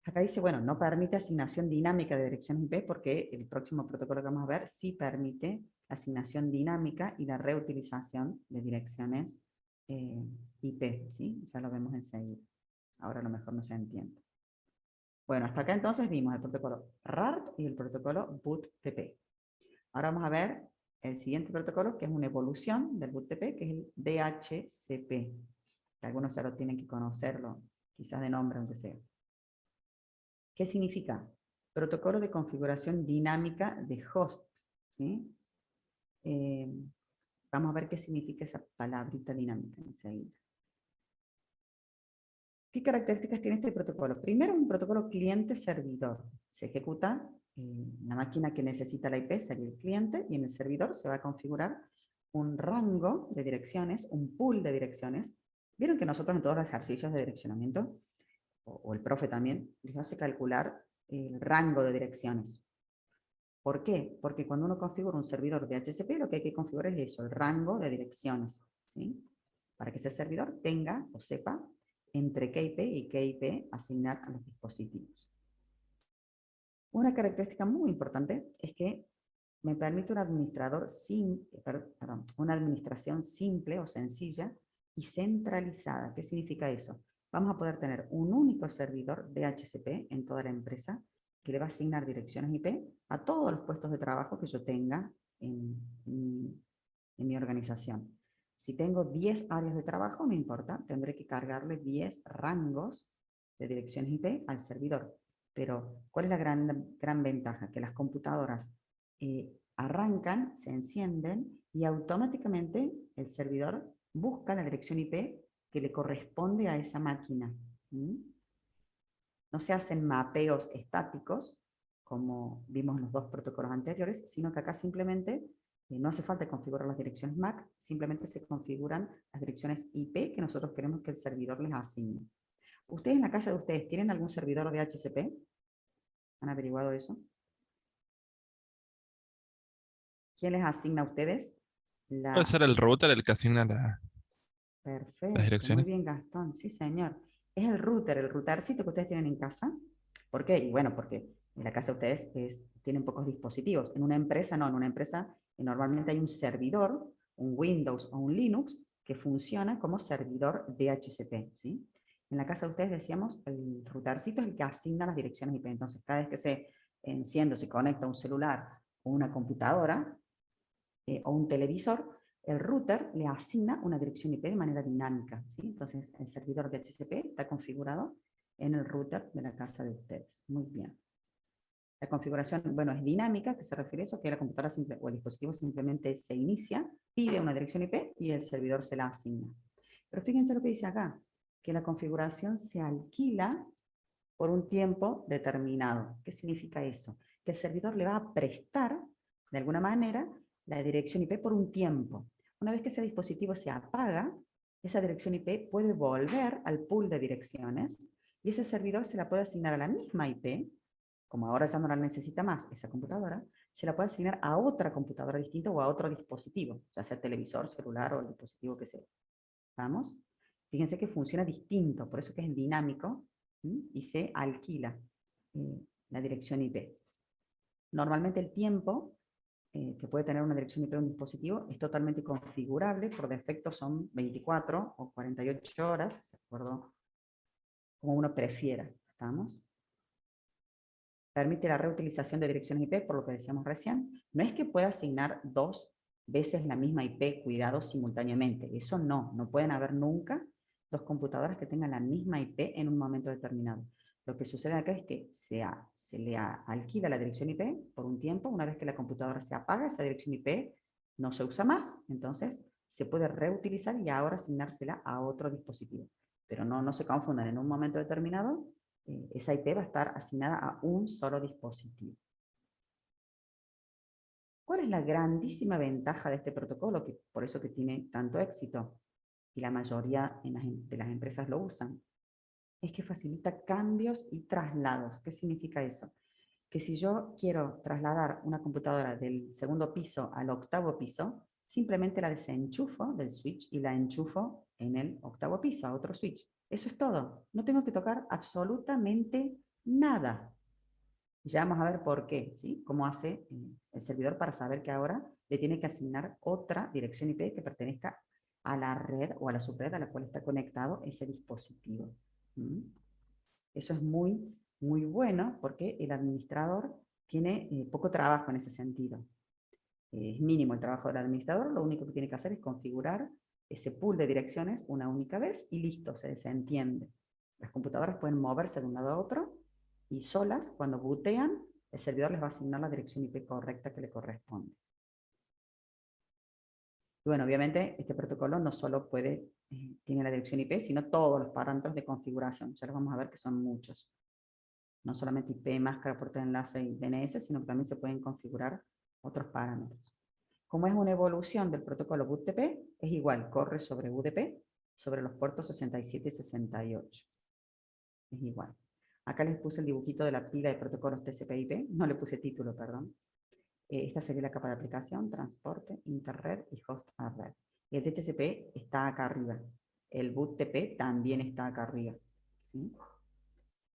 Acá dice, bueno, no permite asignación dinámica de direcciones IP porque el próximo protocolo que vamos a ver sí permite asignación dinámica y la reutilización de direcciones IP, ¿sí? Ya lo vemos enseguida. Ahora a lo mejor no se entiende. Bueno, hasta acá entonces vimos el protocolo RARP y el protocolo BOOTP. Ahora vamos a ver el siguiente protocolo, que es una evolución del BOOTP, que es el DHCP. Que algunos ya lo tienen que conocerlo, quizás de nombre, aunque sea. ¿Qué significa? Protocolo de configuración dinámica de host, ¿sí? Vamos a ver qué significa esa palabrita dinámica enseguida. ¿Qué características tiene este protocolo? Primero, un protocolo cliente-servidor. Se ejecuta en la máquina que necesita la IP, sería el cliente, y en el servidor se va a configurar un rango de direcciones, un pool de direcciones. Vieron que nosotros en todos los ejercicios de direccionamiento, o el profe también, les hace calcular el rango de direcciones. ¿Por qué? Porque cuando uno configura un servidor de DHCP, lo que hay que configurar es eso, el rango de direcciones, ¿sí? Para que ese servidor tenga o sepa entre qué IP y qué IP asignar a los dispositivos. Una característica muy importante es que me permite un administrador una administración simple o sencilla y centralizada. ¿Qué significa eso? Vamos a poder tener un único servidor DHCP en toda la empresa que le va a asignar direcciones IP a todos los puestos de trabajo que yo tenga en mi organización. Si tengo 10 áreas de trabajo, no importa, tendré que cargarle 10 rangos de direcciones IP al servidor. Pero, ¿cuál es la gran ventaja? Que las computadoras arrancan, se encienden y automáticamente el servidor busca la dirección IP que le corresponde a esa máquina. No se hacen mapeos estáticos, como vimos en los dos protocolos anteriores, sino que acá simplemente no hace falta configurar las direcciones MAC, simplemente se configuran las direcciones IP que nosotros queremos que el servidor les asigne. ¿Ustedes en la casa de ustedes tienen algún servidor de DHCP? ¿Han averiguado eso? ¿Quién les asigna a ustedes? ¿Puede ser el router el que asigna las Perfecto, muy direcciones? bien, Gastón, sí señor. Es el routercito que ustedes tienen en casa. ¿Por qué? Y bueno, porque en la casa de ustedes tienen pocos dispositivos. En una empresa no, en una empresa normalmente hay un servidor, un Windows o un Linux, que funciona como servidor DHCP, ¿sí? En la casa de ustedes decíamos, el routercito es el que asigna las direcciones IP. Entonces, cada vez que se enciende, se conecta un celular o una computadora o un televisor, el router le asigna una dirección IP de manera dinámica, ¿sí? Entonces, el servidor de DHCP está configurado en el router de la casa de ustedes. Muy bien. La configuración, bueno, es dinámica, que se refiere a eso, que la computadora o el dispositivo simplemente se inicia, pide una dirección IP y el servidor se la asigna. Pero fíjense lo que dice acá, que la configuración se alquila por un tiempo determinado. ¿Qué significa eso? Que el servidor le va a prestar, de alguna manera, la dirección IP por un tiempo. Una vez que ese dispositivo se apaga, esa dirección IP puede volver al pool de direcciones y ese servidor se la puede asignar a la misma IP, como ahora ya no la necesita más esa computadora, se la puede asignar a otra computadora distinta o a otro dispositivo, ya sea televisor, celular o el dispositivo que sea. ¿Vamos? Fíjense que funciona distinto, por eso que es dinámico, ¿sí? Y se alquila la dirección IP. Normalmente el tiempo que puede tener una dirección IP de un dispositivo es totalmente configurable, por defecto son 24 o 48 horas, de acuerdo como uno prefiera. ¿Estamos? Permite la reutilización de direcciones IP, por lo que decíamos recién. No es que pueda asignar 2 veces la misma IP, cuidado, simultáneamente. Eso no pueden haber nunca 2 computadoras que tengan la misma IP en un momento determinado. Lo que sucede acá es que se le alquila la dirección IP por un tiempo. Una vez que la computadora se apaga, esa dirección IP no se usa más. Entonces, se puede reutilizar y ahora asignársela a otro dispositivo. Pero no se confundan, en un momento determinado, esa IP va a estar asignada a un solo dispositivo. ¿Cuál es la grandísima ventaja de este protocolo? Que por eso que tiene tanto éxito, y la mayoría de las empresas lo usan, es que facilita cambios y traslados. ¿Qué significa eso? Que si yo quiero trasladar una computadora del segundo piso al octavo piso, simplemente la desenchufo del switch y la enchufo en el octavo piso, a otro switch. Eso es todo. No tengo que tocar absolutamente nada. Ya vamos a ver por qué, ¿sí? Cómo hace el servidor para saber que ahora le tiene que asignar otra dirección IP que pertenezca a la red o a la subred a la cual está conectado ese dispositivo. Eso es muy, muy bueno porque el administrador tiene poco trabajo en ese sentido. Es mínimo el trabajo del administrador, lo único que tiene que hacer es configurar ese pool de direcciones una única vez y listo, se desentiende. Las computadoras pueden moverse de un lado a otro y solas, cuando bootean, el servidor les va a asignar la dirección IP correcta que le corresponde. Y bueno, obviamente este protocolo no solo tiene la dirección IP, sino todos los parámetros de configuración. Ya los vamos a ver que son muchos. No solamente IP, máscara, puerto de enlace y DNS, sino que también se pueden configurar otros parámetros. Como es una evolución del protocolo BootTP, es igual, corre sobre UDP, sobre los puertos 67 y 68. Es igual. Acá les puse el dibujito de la pila de protocolos TCP/IP, no le puse título, perdón. Esta sería la capa de aplicación, transporte, interred y host a red. Y el DHCP está acá arriba. El BootTP también está acá arriba. ¿Sí?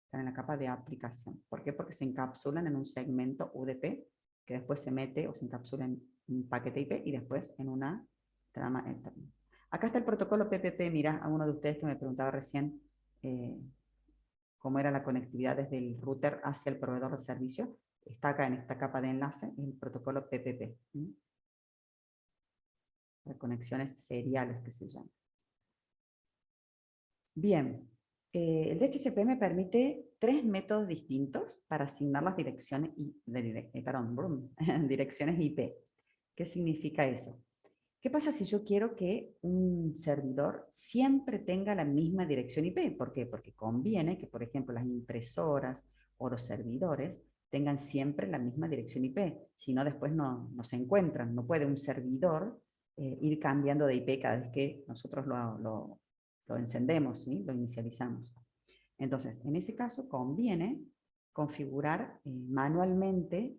Están en la capa de aplicación. ¿Por qué? Porque se encapsulan en un segmento UDP que después se mete o se encapsula en un paquete IP y después en una trama Ethernet. Acá está el protocolo PPP. Mira, a uno de ustedes que me preguntaba recién cómo era la conectividad desde el router hacia el proveedor de servicio. Está acá en esta capa de enlace, el protocolo PPP. De conexiones seriales que se llama. Bien, el DHCP me permite 3 métodos distintos para asignar las direcciones, direcciones IP. ¿Qué significa eso? ¿Qué pasa si yo quiero que un servidor siempre tenga la misma dirección IP? ¿Por qué? Porque conviene que, por ejemplo, las impresoras o los servidores tengan siempre la misma dirección IP. Si no, después no se encuentran. No puede un servidor ir cambiando de IP cada vez que nosotros lo encendemos, ¿sí? Lo inicializamos. Entonces, en ese caso, conviene configurar manualmente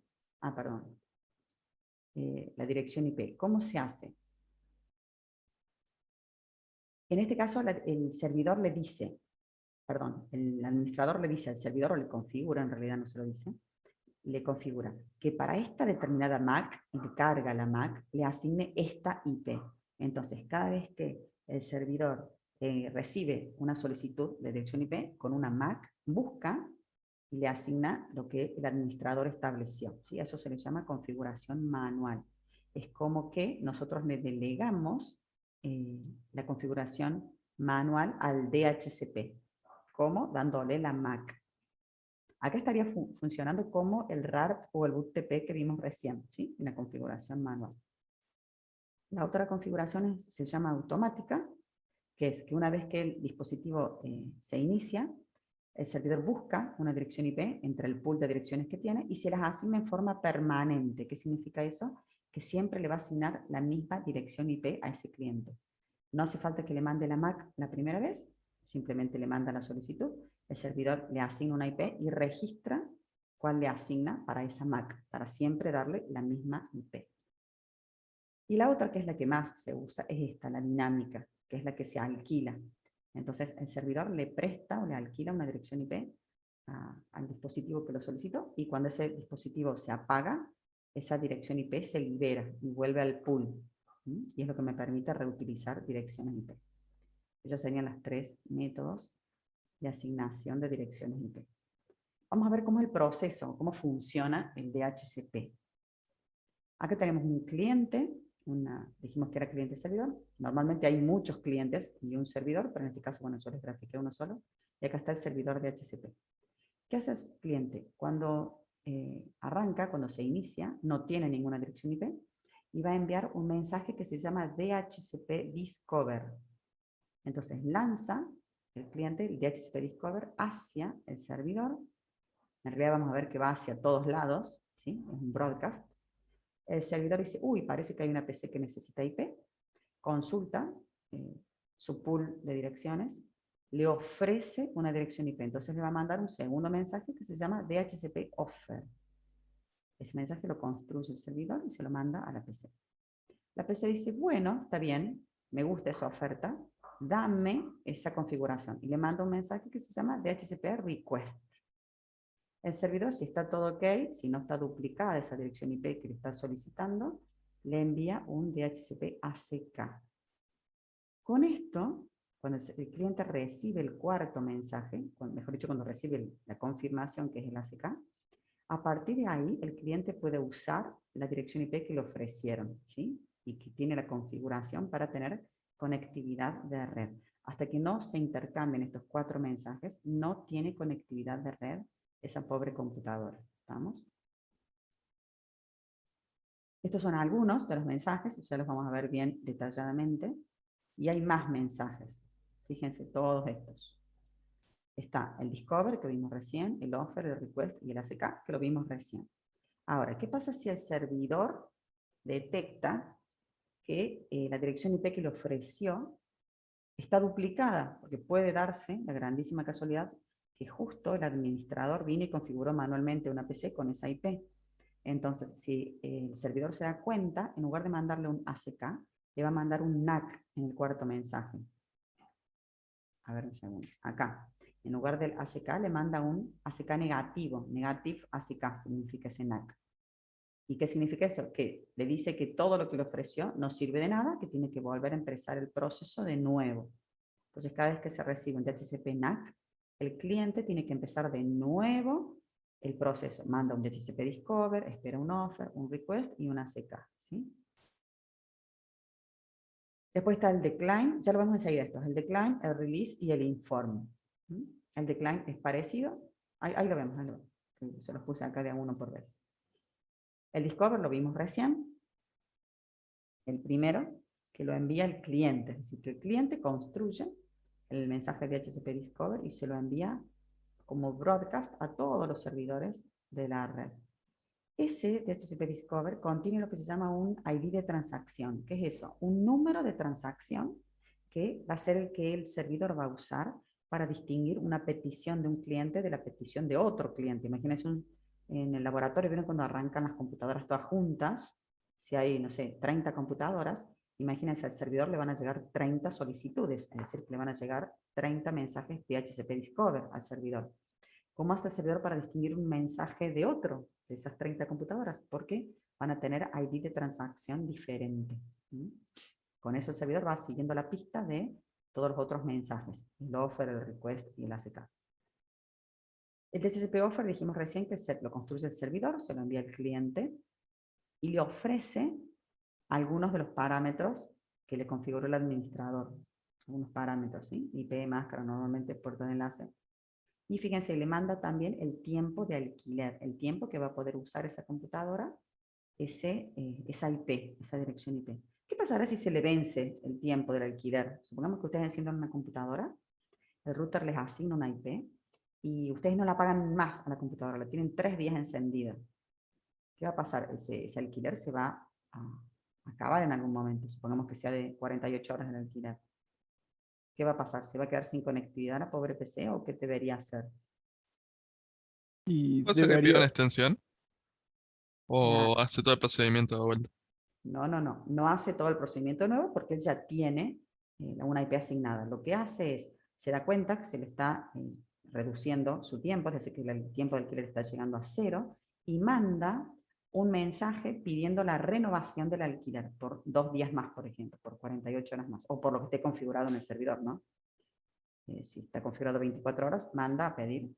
la dirección IP. ¿Cómo se hace? En este caso, el servidor le dice, el administrador le dice al servidor, o le configura, en realidad no se lo dice, le configura que para esta determinada MAC, y le carga la MAC, le asigne esta IP. Entonces, cada vez que el servidor recibe una solicitud de dirección IP con una MAC, busca y le asigna lo que el administrador estableció. ¿Sí? Eso se le llama configuración manual. Es como que nosotros le delegamos la configuración manual al DHCP. ¿Cómo? Dándole la MAC. Acá estaría funcionando como el RARP o el BootTP que vimos recién, ¿sí? En la configuración manual. La otra configuración se llama automática, que es que una vez que el dispositivo se inicia, el servidor busca una dirección IP entre el pool de direcciones que tiene y se las asigna en forma permanente. ¿Qué significa eso? Que siempre le va a asignar la misma dirección IP a ese cliente. No hace falta que le mande la MAC la primera vez, simplemente le manda la solicitud, el servidor le asigna una IP y registra cuál le asigna para esa MAC, para siempre darle la misma IP. Y la otra, que es la que más se usa, es esta, la dinámica, que es la que se alquila. Entonces, el servidor le presta o le alquila una dirección IP al dispositivo que lo solicitó, y cuando ese dispositivo se apaga, esa dirección IP se libera y vuelve al pool. Y es lo que me permite reutilizar direcciones IP. Esos serían los 3 métodos de asignación de direcciones IP. Vamos a ver cómo es el proceso, cómo funciona el DHCP. Acá tenemos un cliente, dijimos que era cliente-servidor. Normalmente hay muchos clientes y un servidor, pero en este caso, bueno, yo les grafiqué uno solo. Y acá está el servidor DHCP. ¿Qué hace el cliente? Cuando arranca, cuando se inicia, no tiene ninguna dirección IP y va a enviar un mensaje que se llama DHCP Discover. Entonces lanza el cliente, el DHCP Discover, hacia el servidor. En realidad vamos a ver que va hacia todos lados, ¿sí? Es un broadcast. El servidor dice, uy, parece que hay una PC que necesita IP. Consulta su pool de direcciones, le ofrece una dirección IP. Entonces le va a mandar un segundo mensaje que se llama DHCP Offer. Ese mensaje lo construye el servidor y se lo manda a la PC. La PC dice, bueno, está bien, me gusta esa oferta, dame esa configuración. Y le manda un mensaje que se llama DHCP Request. El servidor, si está todo ok, si no está duplicada esa dirección IP que le está solicitando, le envía un DHCP ACK. Con esto, cuando el cliente recibe el cuarto mensaje, mejor dicho, cuando recibe la confirmación que es el ACK, a partir de ahí el cliente puede usar la dirección IP que le ofrecieron, ¿sí? Y que tiene la configuración para tener conectividad de red. Hasta que no se intercambien estos 4 mensajes, no tiene conectividad de red esa pobre computadora. ¿Estamos? Estos son algunos de los mensajes, ya los vamos a ver bien detalladamente. Y hay más mensajes. Fíjense, todos estos. Está el Discover, que vimos recién, el Offer, el Request y el ACK, que lo vimos recién. Ahora, ¿qué pasa si el servidor detecta que la dirección IP que le ofreció está duplicada? Porque puede darse la grandísima casualidad que justo el administrador vino y configuró manualmente una PC con esa IP. Entonces, si el servidor se da cuenta, en lugar de mandarle un ACK, le va a mandar un NAC en el cuarto mensaje. A ver un segundo. Acá. En lugar del ACK le manda un ACK negativo. Negative ACK significa ese NAC. ¿Y qué significa eso? Que le dice que todo lo que le ofreció no sirve de nada, que tiene que volver a empezar el proceso de nuevo. Entonces, cada vez que se recibe un DHCP NAC, el cliente tiene que empezar de nuevo el proceso. Manda un DHCP Discover, espera un Offer, un Request y un ACK. ¿Sí? Después está el decline, ya lo vemos enseguida esto, el decline, el release y el informe. El decline es parecido, ahí lo vemos, se los puse acá de a uno por vez. El discover lo vimos recién, el primero, que lo envía el cliente, es decir, que el cliente construye el mensaje de DHCP Discover y se lo envía como broadcast a todos los servidores de la red. Ese DHCP Discover contiene lo que se llama un ID de transacción. ¿Qué es eso? Un número de transacción que va a ser el que el servidor va a usar para distinguir una petición de un cliente de la petición de otro cliente. Imagínense en el laboratorio, ¿vieron cuando arrancan las computadoras todas juntas? Si hay, no sé, 30 computadoras, imagínense al servidor le van a llegar 30 solicitudes, es decir, que le van a llegar 30 mensajes DHCP Discover al servidor. ¿Cómo hace el servidor para distinguir un mensaje de otro de esas 30 computadoras? Porque van a tener ID de transacción diferente. Con eso el servidor va siguiendo la pista de todos los otros mensajes, el offer, el request y el ACK. El DHCP offer dijimos recién que lo construye el servidor, se lo envía al cliente y le ofrece algunos de los parámetros que le configuró el administrador. Algunos parámetros, ¿sí? IP, máscara, normalmente puerto de enlace. Y fíjense, le manda también el tiempo de alquiler, el tiempo que va a poder usar esa computadora, esa IP, esa dirección IP. ¿Qué pasará si se le vence el tiempo del alquiler? Supongamos que ustedes enciendan una computadora, el router les asigna una IP y ustedes no la pagan más a la computadora, la tienen 3 días encendida. ¿Qué va a pasar? Ese alquiler se va a acabar en algún momento, supongamos que sea de 48 horas el alquiler. ¿Qué va a pasar? ¿Se va a quedar sin conectividad la pobre PC o qué debería hacer? ¿Pasa que pide una extensión? ¿O Claro. hace todo el procedimiento de vuelta? No hace todo el procedimiento nuevo porque él ya tiene una IP asignada. Lo que hace es, se da cuenta que se le está reduciendo su tiempo, es decir, que el tiempo del alquiler está llegando a 0, y manda un mensaje pidiendo la renovación del alquiler por 2 días más, por ejemplo, por 48 horas más, o por lo que esté configurado en el servidor, ¿no? Si está configurado 24 horas, manda a pedir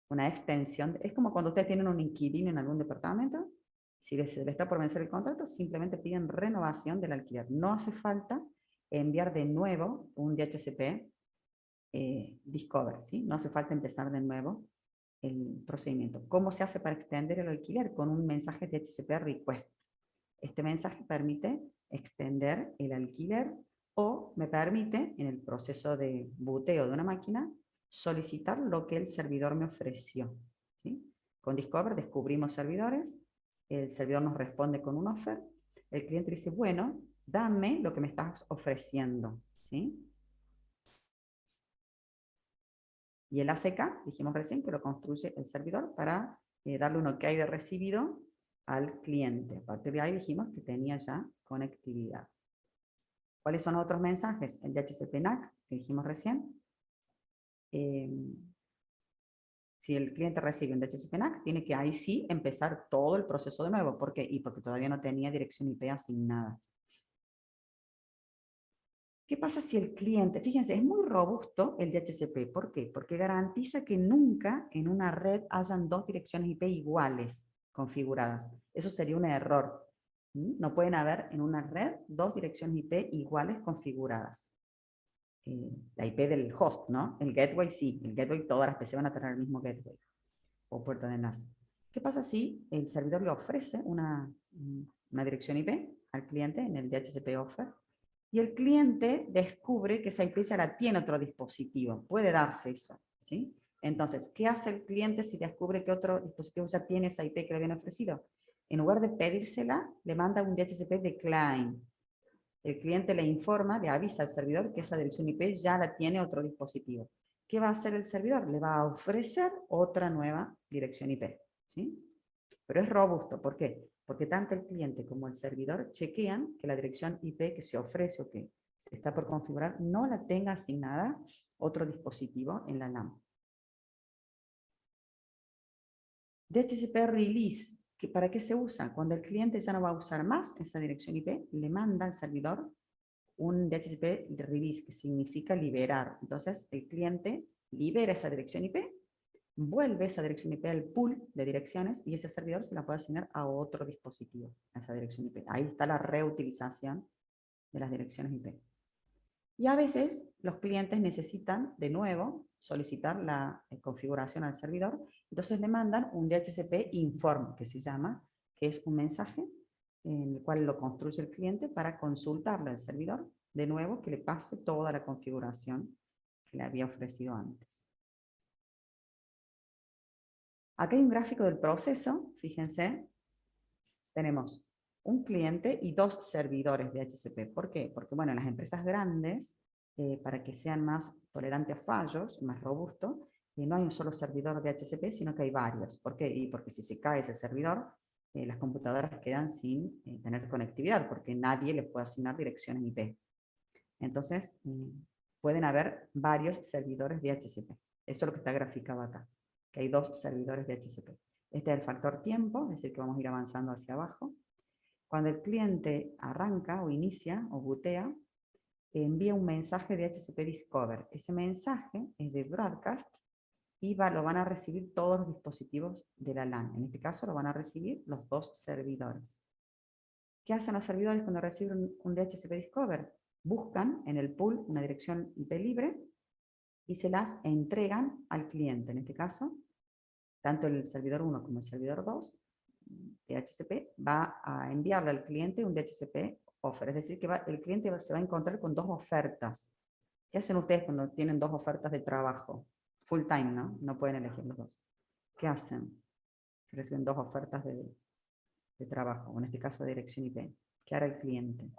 una extensión. Es como cuando ustedes tienen un inquilino en algún departamento, si se le está por vencer el contrato, simplemente piden renovación del alquiler. No hace falta enviar de nuevo un DHCP Discover, ¿sí? No hace falta empezar de nuevo el procedimiento. ¿Cómo se hace para extender el alquiler? Con un mensaje DHCP Request. Este mensaje permite extender el alquiler o me permite, en el proceso de booteo de una máquina, solicitar lo que el servidor me ofreció, ¿sí? Con Discover descubrimos servidores, el servidor nos responde con un offer, el cliente dice, bueno, dame lo que me estás ofreciendo, ¿sí? Y el ACK, dijimos recién, que lo construye el servidor para darle un OK de recibido al cliente. A partir de ahí dijimos que tenía ya conectividad. ¿Cuáles son los otros mensajes? El DHCP NAC, que dijimos recién. Si el cliente recibe un DHCP NAC, tiene que ahí sí empezar todo el proceso de nuevo. ¿Por qué? Y porque todavía no tenía dirección IP asignada. ¿Qué pasa si el cliente, fíjense, es muy robusto el DHCP? ¿Por qué? Porque garantiza que nunca en una red hayan dos direcciones IP iguales configuradas. Eso sería un error. No pueden haber en una red dos direcciones IP iguales configuradas. La IP del host, ¿no? El gateway sí, el gateway todas las PC van a tener el mismo gateway o puerta de enlace. ¿Qué pasa si el servidor le ofrece una dirección IP al cliente en el DHCP offer? Y el cliente descubre que esa IP ya la tiene otro dispositivo. Puede darse eso, ¿sí? Entonces, ¿qué hace el cliente si descubre que otro dispositivo ya tiene esa IP que le habían ofrecido? En lugar de pedírsela, le manda un DHCP decline. El cliente le informa, le avisa al servidor que esa dirección IP ya la tiene otro dispositivo. ¿Qué va a hacer el servidor? Le va a ofrecer otra nueva dirección IP, ¿sí? Pero es robusto. ¿Por qué? Porque tanto el cliente como el servidor chequean que la dirección IP que se ofrece o que se está por configurar no la tenga asignada otro dispositivo en la LAN. DHCP release, ¿para qué se usa? Cuando el cliente ya no va a usar más esa dirección IP, le manda al servidor un DHCP release, que significa liberar. Entonces, el cliente libera esa dirección IP, vuelve esa dirección IP al pool de direcciones y ese servidor se la puede asignar a otro dispositivo, a esa dirección IP. Ahí está la reutilización de las direcciones IP. Y a veces los clientes necesitan de nuevo solicitar la configuración al servidor, entonces le mandan un DHCP inform, que se llama, que es un mensaje en el cual lo construye el cliente para consultarle al servidor de nuevo que le pase toda la configuración que le había ofrecido antes. Acá hay un gráfico del proceso, fíjense, tenemos un cliente y dos servidores de DHCP. ¿Por qué? Porque bueno, en las empresas grandes, para que sean más tolerantes a fallos, más robustos, no hay un solo servidor de DHCP, sino que hay varios. ¿Por qué? Y porque si se cae ese servidor, las computadoras quedan sin tener conectividad, porque nadie les puede asignar direcciones IP. Entonces, pueden haber varios servidores de DHCP. Eso es lo que está graficado acá, que hay dos servidores de DHCP. Este es el factor tiempo, es decir, que vamos a ir avanzando hacia abajo. Cuando el cliente arranca o inicia o bootea, envía un mensaje de DHCP Discover. Ese mensaje es de broadcast y lo van a recibir todos los dispositivos de la LAN. En este caso lo van a recibir los dos servidores. ¿Qué hacen los servidores cuando reciben un DHCP Discover? Buscan en el pool una dirección IP libre y se las entregan al cliente. En este caso, tanto el servidor 1 como el servidor 2 DHCP va a enviarle al cliente un DHCP offer. Es decir, que el cliente se va a encontrar con dos ofertas. ¿Qué hacen ustedes cuando tienen dos ofertas de trabajo? Full time, ¿no? No pueden elegir los dos. ¿Qué hacen? Si reciben dos ofertas de trabajo, o en este caso de dirección IP. ¿Qué hará el cliente?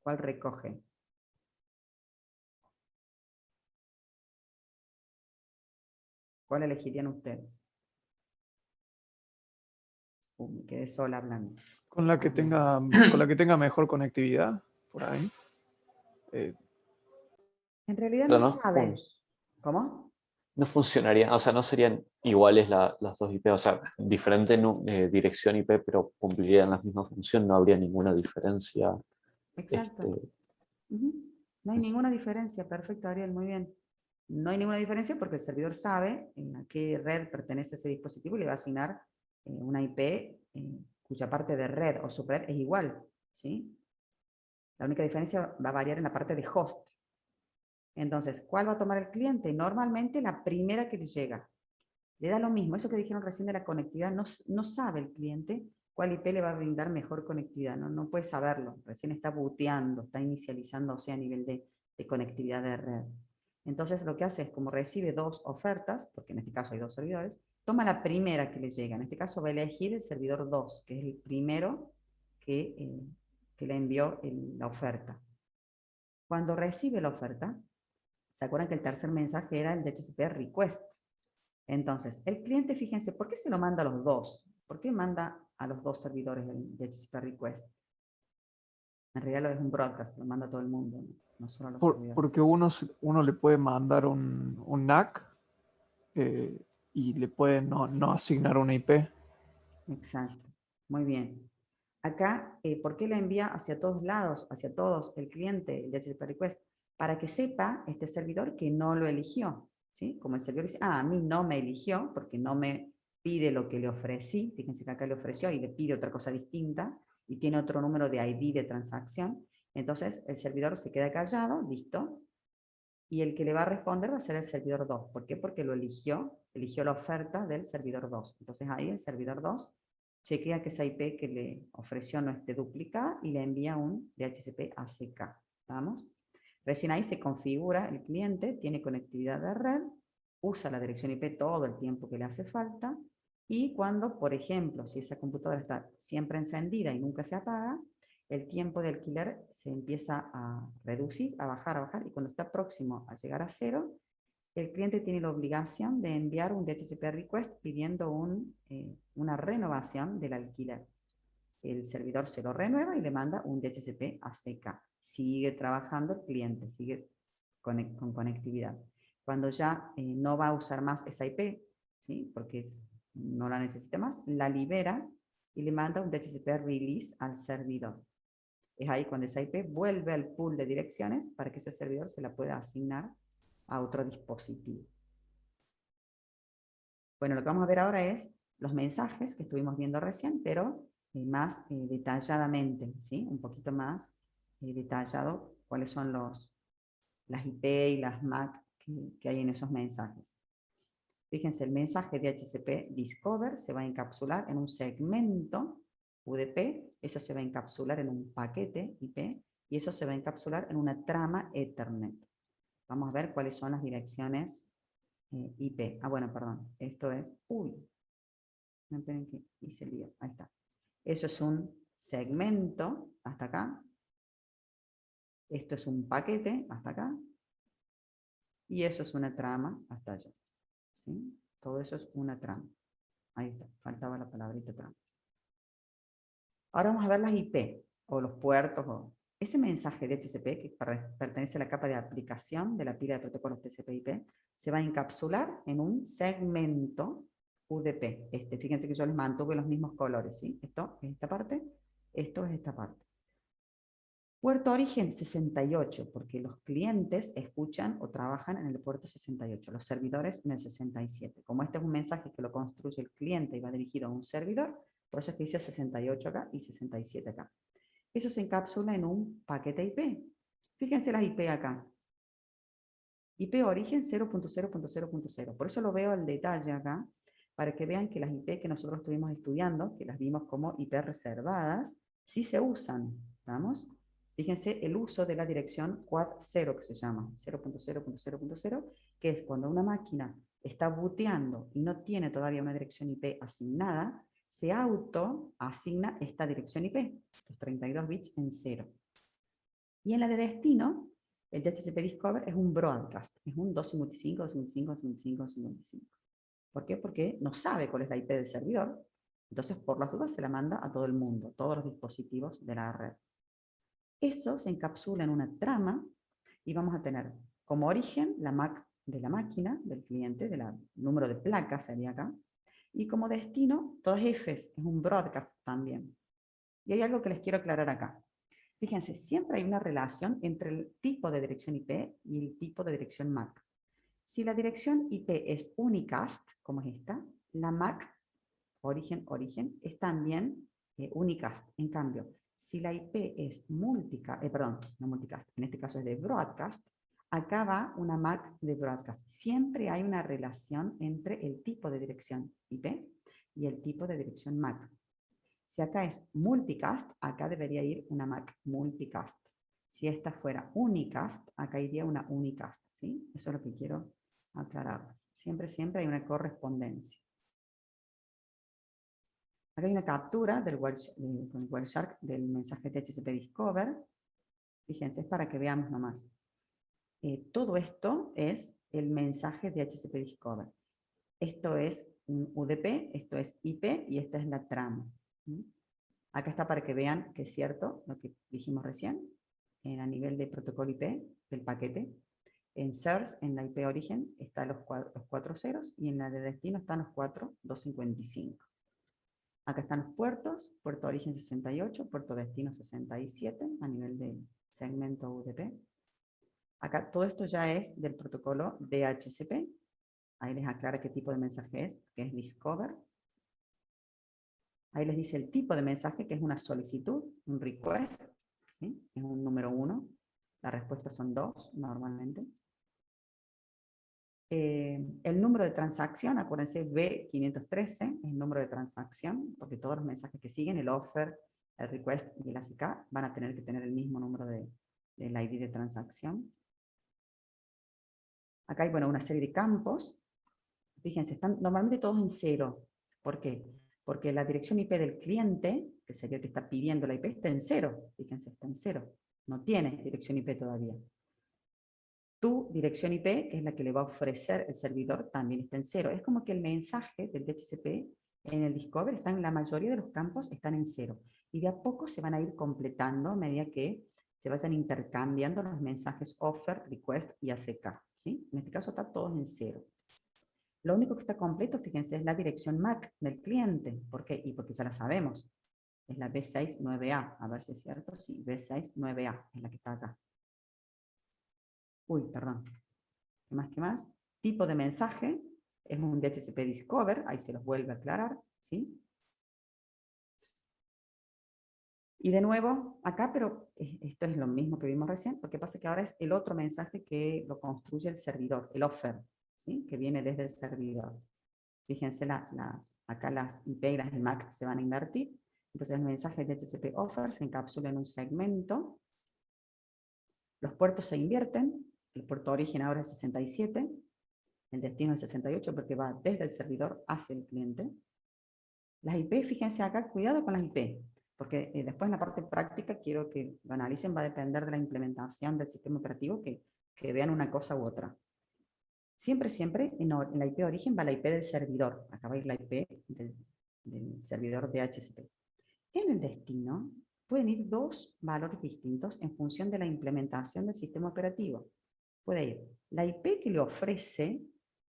¿Cuál recoge? ¿Cuál elegirían ustedes? Me quedé sola hablando. Con la que tenga mejor conectividad, por ahí. En realidad Pero no no saben. ¿Cómo? No funcionarían, o sea, no serían iguales las dos IP, o sea, diferente dirección IP, pero cumplirían la misma función, no habría ninguna diferencia. Exacto. No hay ninguna diferencia. Perfecto, Ariel, muy bien. No hay ninguna diferencia porque el servidor sabe a qué red pertenece ese dispositivo y le va a asignar una IP cuya parte de red o subred es igual, ¿sí? La única diferencia va a variar en la parte de host. Entonces, ¿cuál va a tomar el cliente? Normalmente la primera que le llega. Le da lo mismo. Eso que dijeron recién de la conectividad, no sabe el cliente cuál IP le va a brindar mejor conectividad. No puede saberlo, recién está booteando, está inicializándose a nivel de conectividad de red. Entonces lo que hace es, como recibe dos ofertas, porque en este caso hay dos servidores, toma la primera que le llega. En este caso va a elegir el servidor 2, que es el primero que le envió la oferta. Cuando recibe la oferta, ¿se acuerdan que el tercer mensaje era el DHCP request? Entonces, el cliente, fíjense, ¿por qué se lo manda a los dos? ¿Por qué manda a los dos servidores el DHCP request? En realidad es un broadcast, lo manda a todo el mundo, no solo a los servidores. Porque uno le puede mandar un NAC y le puede no asignar una IP. Exacto, muy bien. Acá, ¿por qué le envía hacia todos lados, hacia todos el cliente, el DHCP request? Para que sepa este servidor que no lo eligió, ¿sí? Como el servidor dice, a mí no me eligió porque no me pide lo que le ofrecí, fíjense que acá le ofreció y le pide otra cosa distinta y tiene otro número de ID de transacción, entonces el servidor se queda callado, listo, y el que le va a responder va a ser el servidor 2. ¿Por qué? Porque lo eligió la oferta del servidor 2. Entonces ahí el servidor 2 chequea que esa IP que le ofreció no esté duplicada y le envía un DHCP ACK. ¿Vamos? Recién ahí se configura el cliente, tiene conectividad de red, usa la dirección IP todo el tiempo que le hace falta, y cuando, por ejemplo, si esa computadora está siempre encendida y nunca se apaga, el tiempo de alquiler se empieza a reducir, a bajar, y cuando está próximo a llegar a 0, el cliente tiene la obligación de enviar un DHCP request pidiendo una renovación del alquiler. El servidor se lo renueva y le manda un DHCP ACK. Sigue trabajando el cliente, sigue con conectividad. Cuando ya no va a usar más esa IP, ¿sí? Porque no la necesita más, la libera y le manda un DHCP release al servidor. Es ahí cuando esa IP vuelve al pool de direcciones para que ese servidor se la pueda asignar a otro dispositivo. Bueno, lo que vamos a ver ahora es los mensajes que estuvimos viendo recién, pero más detalladamente, ¿sí? Un poquito más detallado cuáles son las IP y las MAC que hay en esos mensajes. Fíjense, el mensaje de DHCP Discover se va a encapsular en un segmento UDP, eso se va a encapsular en un paquete IP, y eso se va a encapsular en una trama Ethernet. Vamos a ver cuáles son las direcciones IP. Ah, bueno, perdón. Esto es... Uy. No esperen que hice el lío. Ahí está. Eso es un segmento hasta acá. Esto es un paquete hasta acá. Y eso es una trama hasta allá. ¿Sí? Todo eso es una trama. Ahí está. Faltaba la palabrita trama. Ahora vamos a ver las IP o los puertos. Ese mensaje de DHCP que pertenece a la capa de aplicación de la pila de protocolos TCP/IP se va a encapsular en un segmento UDP. Fíjense que yo les mantuve los mismos colores, ¿sí? Esto es esta parte, esto es esta parte. Puerto origen 68, porque los clientes escuchan o trabajan en el puerto 68, los servidores en el 67. Como este es un mensaje que lo construye el cliente y va dirigido a un servidor, por eso es que dice 68 acá y 67 acá. Eso se encapsula en un paquete IP. Fíjense las IP acá. IP origen 0.0.0.0. Por eso lo veo al detalle acá, para que vean que las IP que nosotros estuvimos estudiando, que las vimos como IP reservadas, sí se usan. ¿Vamos? Fíjense el uso de la dirección quad 0, que se llama 0.0.0.0, que es cuando una máquina está booteando y no tiene todavía una dirección IP asignada, se auto-asigna esta dirección IP, los 32 bits en 0. Y en la de destino, el DHCP Discover es un broadcast, es un 255, 255, 255, 255. ¿Por qué? Porque no sabe cuál es la IP del servidor, entonces por las dudas se la manda a todo el mundo, todos los dispositivos de la red. Eso se encapsula en una trama y vamos a tener como origen la MAC de la máquina, del cliente, del número de placa sería acá, y como destino, todas Fs, es un broadcast también. Y hay algo que les quiero aclarar acá. Fíjense, siempre hay una relación entre el tipo de dirección IP y el tipo de dirección MAC. Si la dirección IP es unicast, como es esta, la MAC, origen, es también unicast. En cambio, si la IP es multicast, no multicast, en este caso es de broadcast, acá va una MAC de broadcast. Siempre hay una relación entre el tipo de dirección IP y el tipo de dirección MAC. Si acá es multicast, acá debería ir una MAC multicast. Si esta fuera unicast, acá iría una unicast, ¿sí? Eso es lo que quiero aclarar. Siempre hay una correspondencia. Acá hay una captura del Wireshark del mensaje DHCP Discover. Fíjense, es para que veamos nomás. Todo esto es el mensaje DHCP Discover. Esto es un UDP, esto es IP y esta es la trama. Acá está para que vean que es cierto lo que dijimos recién, a nivel de protocolo IP del paquete. En source, en la IP origen, están los 4 ceros y en la de destino están los 4,255. Acá están los puertos, puerto origen 68, puerto destino 67 a nivel del segmento UDP. Acá todo esto ya es del protocolo DHCP. Ahí les aclara qué tipo de mensaje es, que es Discover. Ahí les dice el tipo de mensaje, que es una solicitud, un request, ¿sí? Es un número 1. Las respuestas son 2 normalmente. El número de transacción, acuérdense, B513 es el número de transacción, porque todos los mensajes que siguen, el offer, el request y el ACK, van a tener que tener el mismo número del ID de transacción. Acá hay, bueno, una serie de campos. Fíjense, están normalmente todos en 0. ¿Por qué? Porque la dirección IP del cliente, que sería el que está pidiendo la IP, está en 0. Fíjense, está en 0. No tiene dirección IP todavía. Tu dirección IP, que es la que le va a ofrecer el servidor, también está en 0. Es como que el mensaje del DHCP en el Discover está en la mayoría de los campos, están en 0. Y de a poco se van a ir completando a medida que se vayan intercambiando los mensajes offer, request y ACK, ¿sí? En este caso está todo en 0. Lo único que está completo, fíjense, es la dirección MAC del cliente. ¿Por qué? Y porque ya la sabemos. Es la B69A. A ver si es cierto. Sí, B69A es la que está acá. Uy, perdón. ¿Qué más? ¿Qué más? Tipo de mensaje. Es un DHCP Discover. Ahí se los vuelve a aclarar. ¿Sí? Y de nuevo, acá, pero esto es lo mismo que vimos recién. Lo que pasa es que ahora es el otro mensaje que lo construye el servidor. El offer. ¿Sí? Que viene desde el servidor. Fíjense, acá las IP y las MAC se van a invertir. Entonces el mensaje de DHCP offer se encapsula en un segmento. Los puertos se invierten. El puerto origen ahora es 67. El destino es 68 porque va desde el servidor hacia el cliente. Las IP, fíjense acá, cuidado con las IP. Porque después en la parte práctica quiero que lo analicen, va a depender de la implementación del sistema operativo que vean una cosa u otra. Siempre en la IP origen va la IP del servidor. Acá va a ir la IP del servidor DHCP. En el destino pueden ir 2 valores distintos en función de la implementación del sistema operativo. Puede ir la IP que le ofrece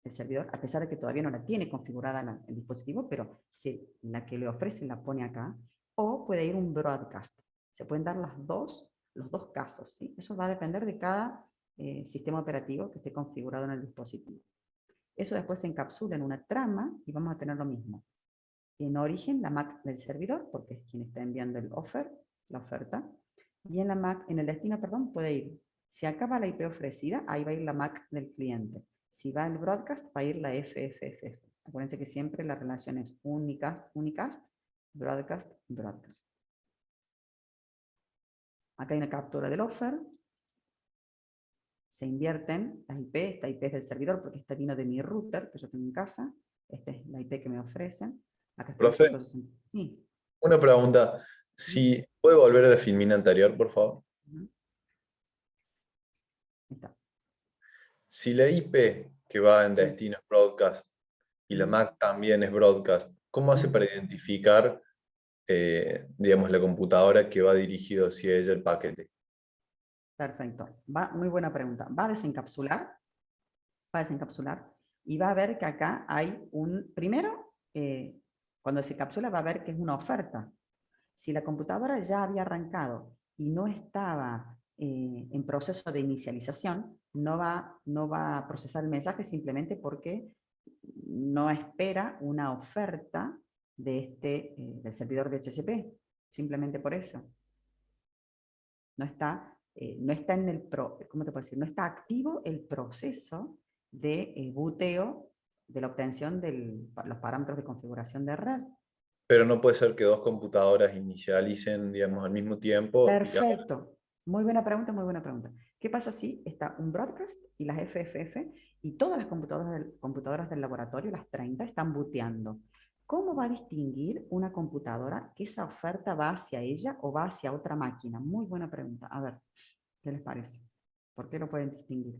el servidor, a pesar de que todavía no la tiene configurada el dispositivo, pero la que le ofrece la pone acá, o puede ir un broadcast. Se pueden dar los dos casos, ¿sí? Eso va a depender de cada sistema operativo que esté configurado en el dispositivo. Eso después se encapsula en una trama y vamos a tener lo mismo. En origen, la MAC del servidor, porque es quien está enviando el offer, la oferta, y en la MAC, en el destino, perdón, puede ir. Si acá va la IP ofrecida, ahí va a ir la MAC del cliente. Si va el broadcast, va a ir la FFFF. Acuérdense que siempre la relación es unicast, broadcast, broadcast. Acá hay una captura del offer. Se invierten las IP, esta IP es del servidor porque esta vino de mi router que yo tengo en casa. Esta es la IP que me ofrecen. Acá está. Profe, sí. Una pregunta. Si puede volver a la filmina anterior, por favor. Está. Si la IP que va en destino es broadcast y la MAC también es broadcast, ¿cómo hace para identificar, digamos, la computadora que va dirigido hacia ella el paquete? Perfecto. Muy buena pregunta. Va a desencapsular y va a ver que acá hay primero, cuando se encapsula va a ver que es una oferta. Si la computadora ya había arrancado y no estaba en proceso de inicialización, no va a procesar el mensaje simplemente porque no espera una oferta del servidor de DHCP, simplemente por eso. No está en el ¿cómo te puedo decir? No está activo el proceso de buteo de la obtención de los parámetros de configuración de red. Pero no puede ser que dos computadoras inicialicen, digamos, al mismo tiempo. Perfecto. Muy buena pregunta, muy buena pregunta. ¿Qué pasa si está un broadcast y las FFF y todas las computadoras del laboratorio, las 30, están booteando? ¿Cómo va a distinguir una computadora que esa oferta va hacia ella o va hacia otra máquina? Muy buena pregunta. A ver, ¿qué les parece? ¿Por qué lo pueden distinguir?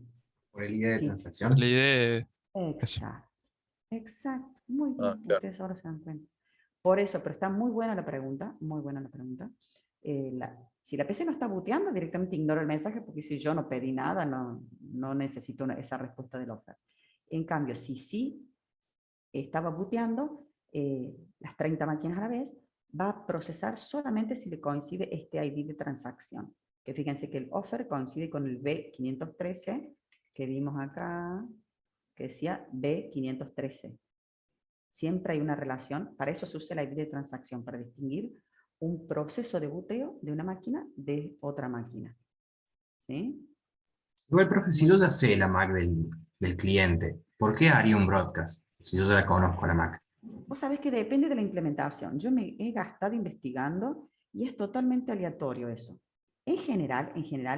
Por el ID de Sí. transacción. La idea es eso. Exacto. Exacto. Muy bien. Claro. Ustedes ahora se dan cuenta. Por eso, pero está muy buena la pregunta, muy buena la pregunta. Si la PC no está booteando, directamente ignoro el mensaje porque si yo no pedí nada, no necesito esa respuesta del offer. En cambio, si sí estaba booteando las 30 máquinas a la vez, va a procesar solamente si le coincide este ID de transacción. Que fíjense que el offer coincide con el B513 que vimos acá, que decía B513. Siempre hay una relación, para eso se usa la ID de transacción, para distinguir un proceso de booteo de una máquina de otra máquina. ¿Sí? Igual, profe, si yo ya sé la Mac del cliente, ¿por qué haría un broadcast si yo ya la conozco la Mac? Vos sabés que depende de la implementación. Yo me he gastado investigando y es totalmente aleatorio eso. En general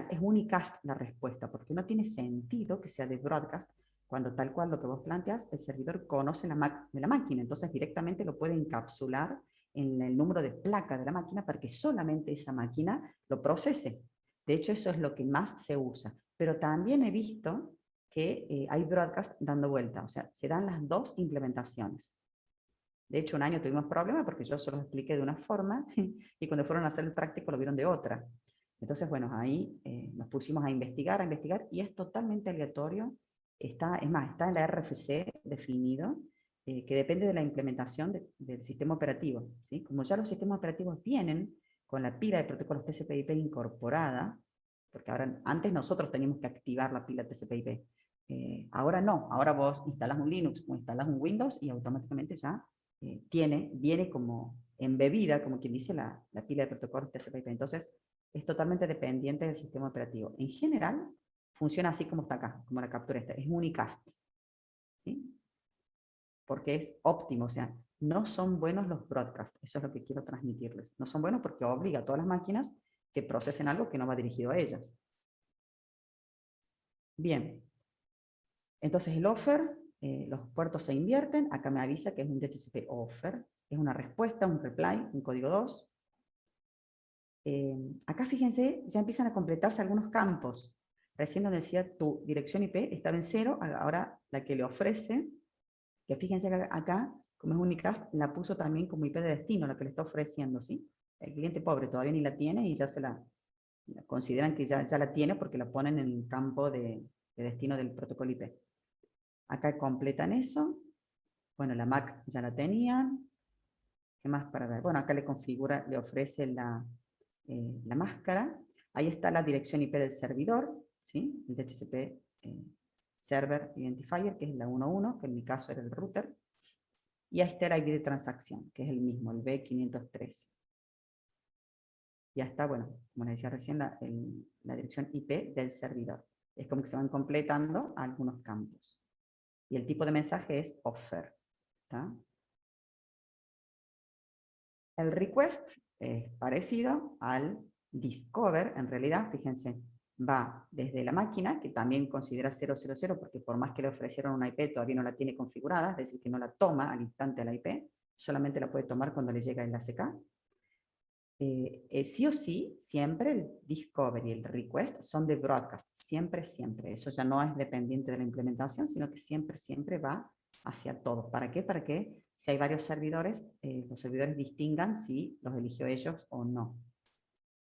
es unicast la respuesta, porque no tiene sentido que sea de broadcast cuando tal cual lo que vos planteas, el servidor conoce la Mac de la máquina, entonces directamente lo puede encapsular en el número de placa de la máquina para que solamente esa máquina lo procese. De hecho, eso es lo que más se usa. Pero también he visto que hay broadcast dando vuelta, o sea, se dan las dos implementaciones. De hecho, un año tuvimos problemas porque yo solo expliqué de una forma y cuando fueron a hacer el práctico lo vieron de otra. Entonces, bueno, ahí nos pusimos a investigar y es totalmente aleatorio. Es más, está en la RFC definido, que depende de la implementación del sistema operativo. ¿Sí? Como ya los sistemas operativos vienen con la pila de protocolos TCP/IP incorporada, porque ahora, antes nosotros teníamos que activar la pila TCP/IP. Ahora no, ahora vos instalas un Linux o instalas un Windows y automáticamente ya viene como embebida, como quien dice, la pila de protocolos TCP/IP. Entonces, es totalmente dependiente del sistema operativo. En general, funciona así como está acá, como la captura esta. Es unicast. ¿Sí? Porque es óptimo, o sea, no son buenos los broadcasts. Eso es lo que quiero transmitirles. No son buenos porque obliga a todas las máquinas que procesen algo que no va dirigido a ellas. Bien. Entonces, el offer, los puertos se invierten. Acá me avisa que es un DHCP offer. Es una respuesta, un reply, un código 2. Acá fíjense, ya empiezan a completarse algunos campos. Recién nos decía tu dirección IP estaba en 0, ahora la que le ofrece, que fíjense que acá, como es unicast, la puso también como IP de destino, la que le está ofreciendo, ¿sí? El cliente pobre todavía ni la tiene y ya la consideran que ya la tiene porque la ponen en el campo de destino del protocolo IP. Acá completan eso. Bueno, la Mac ya la tenían. ¿Qué más para ver? Bueno, acá le ofrece la máscara. Ahí está la dirección IP del servidor, ¿sí? El DHCP Server Identifier, que es la 11, que en mi caso era el router. Y ahí está el ID de transacción, que es el mismo, el B513. Ya está, bueno, como les decía recién, la dirección IP del servidor. Es como que se van completando algunos campos. Y el tipo de mensaje es offer. ¿Está? El request es parecido al discover, en realidad, fíjense, va desde la máquina, que también considera 000, porque por más que le ofrecieron una IP, todavía no la tiene configurada, es decir, que no la toma al instante a la IP, solamente la puede tomar cuando le llega el ACK. Sí o sí, siempre el discover y el request son de broadcast, siempre. Eso ya no es dependiente de la implementación, sino que siempre va hacia todos. ¿Para qué? Para que si hay varios servidores, los servidores distingan si los eligió ellos o no.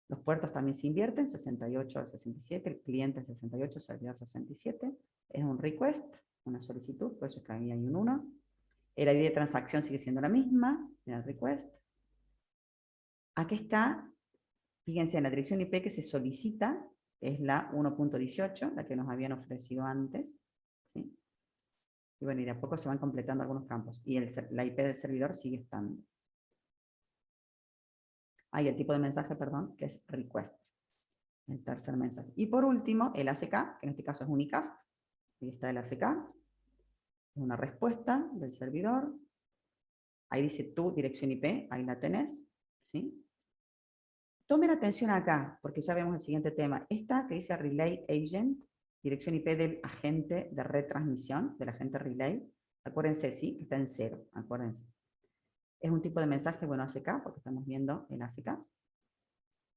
Los puertos también se invierten, 68 al 67, el cliente 68, servidor 67. Es un request, una solicitud, por eso es que ahí hay un 1. El ID de transacción sigue siendo la misma, en el request. Aquí está, fíjense, en la dirección IP que se solicita, es la 1.18, la que nos habían ofrecido antes. ¿Sí? Y bueno, y de a poco se van completando algunos campos. Y la IP del servidor sigue estando. Hay el tipo de mensaje, perdón, que es request. El tercer mensaje. Y por último, el ACK, que en este caso es unicast. Ahí está el ACK. Es una respuesta del servidor. Ahí dice tu dirección IP, ahí la tenés, ¿sí? Tomen atención acá, porque ya vemos el siguiente tema. Esta que dice Relay Agent, dirección IP del agente de retransmisión, del agente Relay. Acuérdense, sí, que está en 0, acuérdense. Es un tipo de mensaje, bueno, ACK, porque estamos viendo el ACK.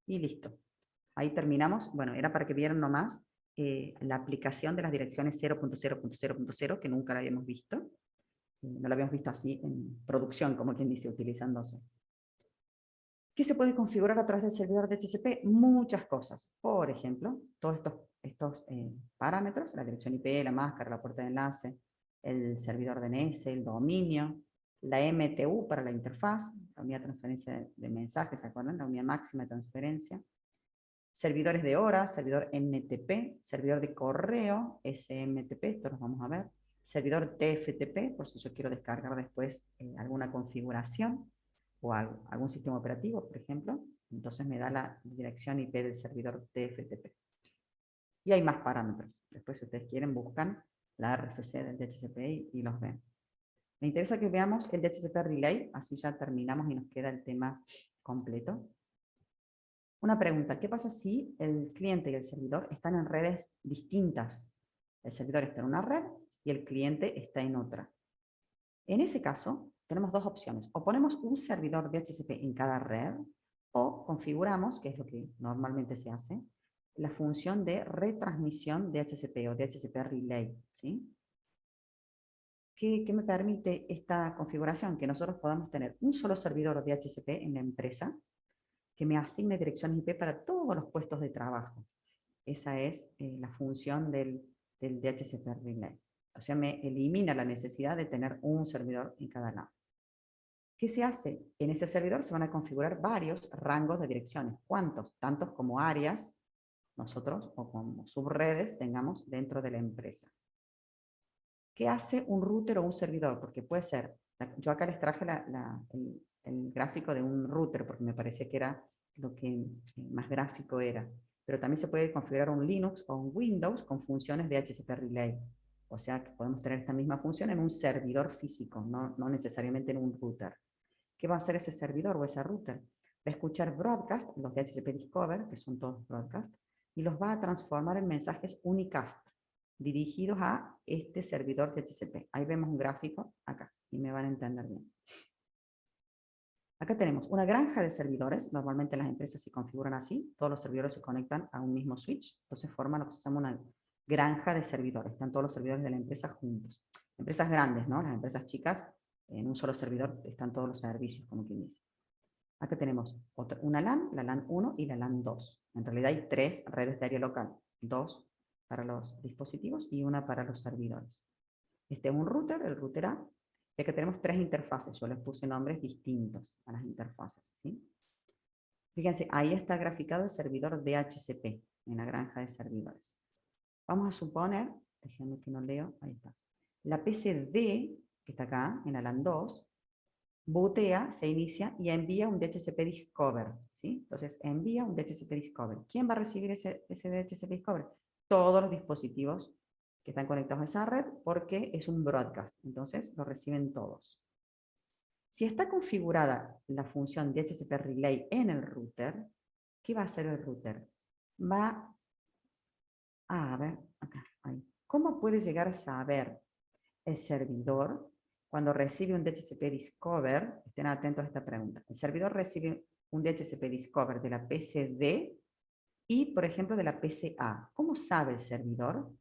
Y listo. Ahí terminamos. Bueno, era para que vieran nomás la aplicación de las direcciones 0.0.0.0, que nunca la habíamos visto. No la habíamos visto así en producción, como quien dice, utilizándose. ¿Qué se puede configurar a través del servidor de DHCP? Muchas cosas. Por ejemplo, todos estos parámetros, la dirección IP, la máscara, la puerta de enlace, el servidor DNS, el dominio, la MTU para la interfaz, la unidad de transferencia de mensajes, ¿se acuerdan? La unidad máxima de transferencia. Servidores de horas, servidor NTP, servidor de correo, SMTP, esto los vamos a ver. Servidor TFTP, por si yo quiero descargar después alguna configuración o algún sistema operativo, por ejemplo. Entonces me da la dirección IP del servidor TFTP. Y hay más parámetros. Después, si ustedes quieren, buscan la RFC del DHCP y los ven. Me interesa que veamos el DHCP Relay, así ya terminamos y nos queda el tema completo. Una pregunta, ¿qué pasa si el cliente y el servidor están en redes distintas? El servidor está en una red y el cliente está en otra. En ese caso, tenemos dos opciones. O ponemos un servidor DHCP en cada red, o configuramos, que es lo que normalmente se hace, la función de retransmisión DHCP o DHCP Relay, ¿sí? ¿Qué me permite esta configuración? Que nosotros podamos tener un solo servidor DHCP en la empresa, que me asigne direcciones IP para todos los puestos de trabajo. Esa es la función del DHCP Relay. O sea, me elimina la necesidad de tener un servidor en cada lado. ¿Qué se hace? En ese servidor se van a configurar varios rangos de direcciones. ¿Cuántos? Tantos como áreas, nosotros, o como subredes tengamos dentro de la empresa. ¿Qué hace un router o un servidor? Porque puede ser, yo acá les traje el gráfico de un router, porque me parecía que era lo que más gráfico era. Pero también se puede configurar un Linux o un Windows con funciones de DHCP Relay. O sea que podemos tener esta misma función en un servidor físico, no necesariamente en un router. ¿Qué va a hacer ese servidor o ese router? Va a escuchar broadcast, los DHCP Discover, que son todos broadcast, y los va a transformar en mensajes unicast, dirigidos a este servidor DHCP. Ahí vemos un gráfico acá, y me van a entender bien. Acá tenemos una granja de servidores. Normalmente las empresas se configuran así. Todos los servidores se conectan a un mismo switch. Entonces forman lo que se llama una granja de servidores. Están todos los servidores de la empresa juntos. Empresas grandes, ¿no? Las empresas chicas, en un solo servidor están todos los servicios, como quien dice. Acá tenemos una LAN, la LAN 1 y la LAN 2. En realidad hay 3 redes de área local. 2 para los dispositivos y una para los servidores. Este es un router, el router A. Y acá tenemos 3 interfaces. Yo les puse nombres distintos a las interfaces, ¿sí? Fíjense, ahí está graficado el servidor DHCP en la granja de servidores. Vamos a suponer, déjenme que no leo, ahí está. La PCD, que está acá, en la LAN 2, bootea, se inicia y envía un DHCP Discover, ¿sí? Entonces envía un DHCP Discover. ¿Quién va a recibir ese DHCP Discover? Todos los dispositivos que están conectados a esa red, porque es un broadcast, entonces lo reciben todos. Si está configurada la función DHCP Relay en el router, ¿qué va a hacer el router? Va a ver, acá, ahí. ¿Cómo puede llegar a saber el servidor cuando recibe un DHCP Discover? Estén atentos a esta pregunta. El servidor recibe un DHCP Discover de la PCD y, por ejemplo, de la PCA. ¿Cómo sabe el servidor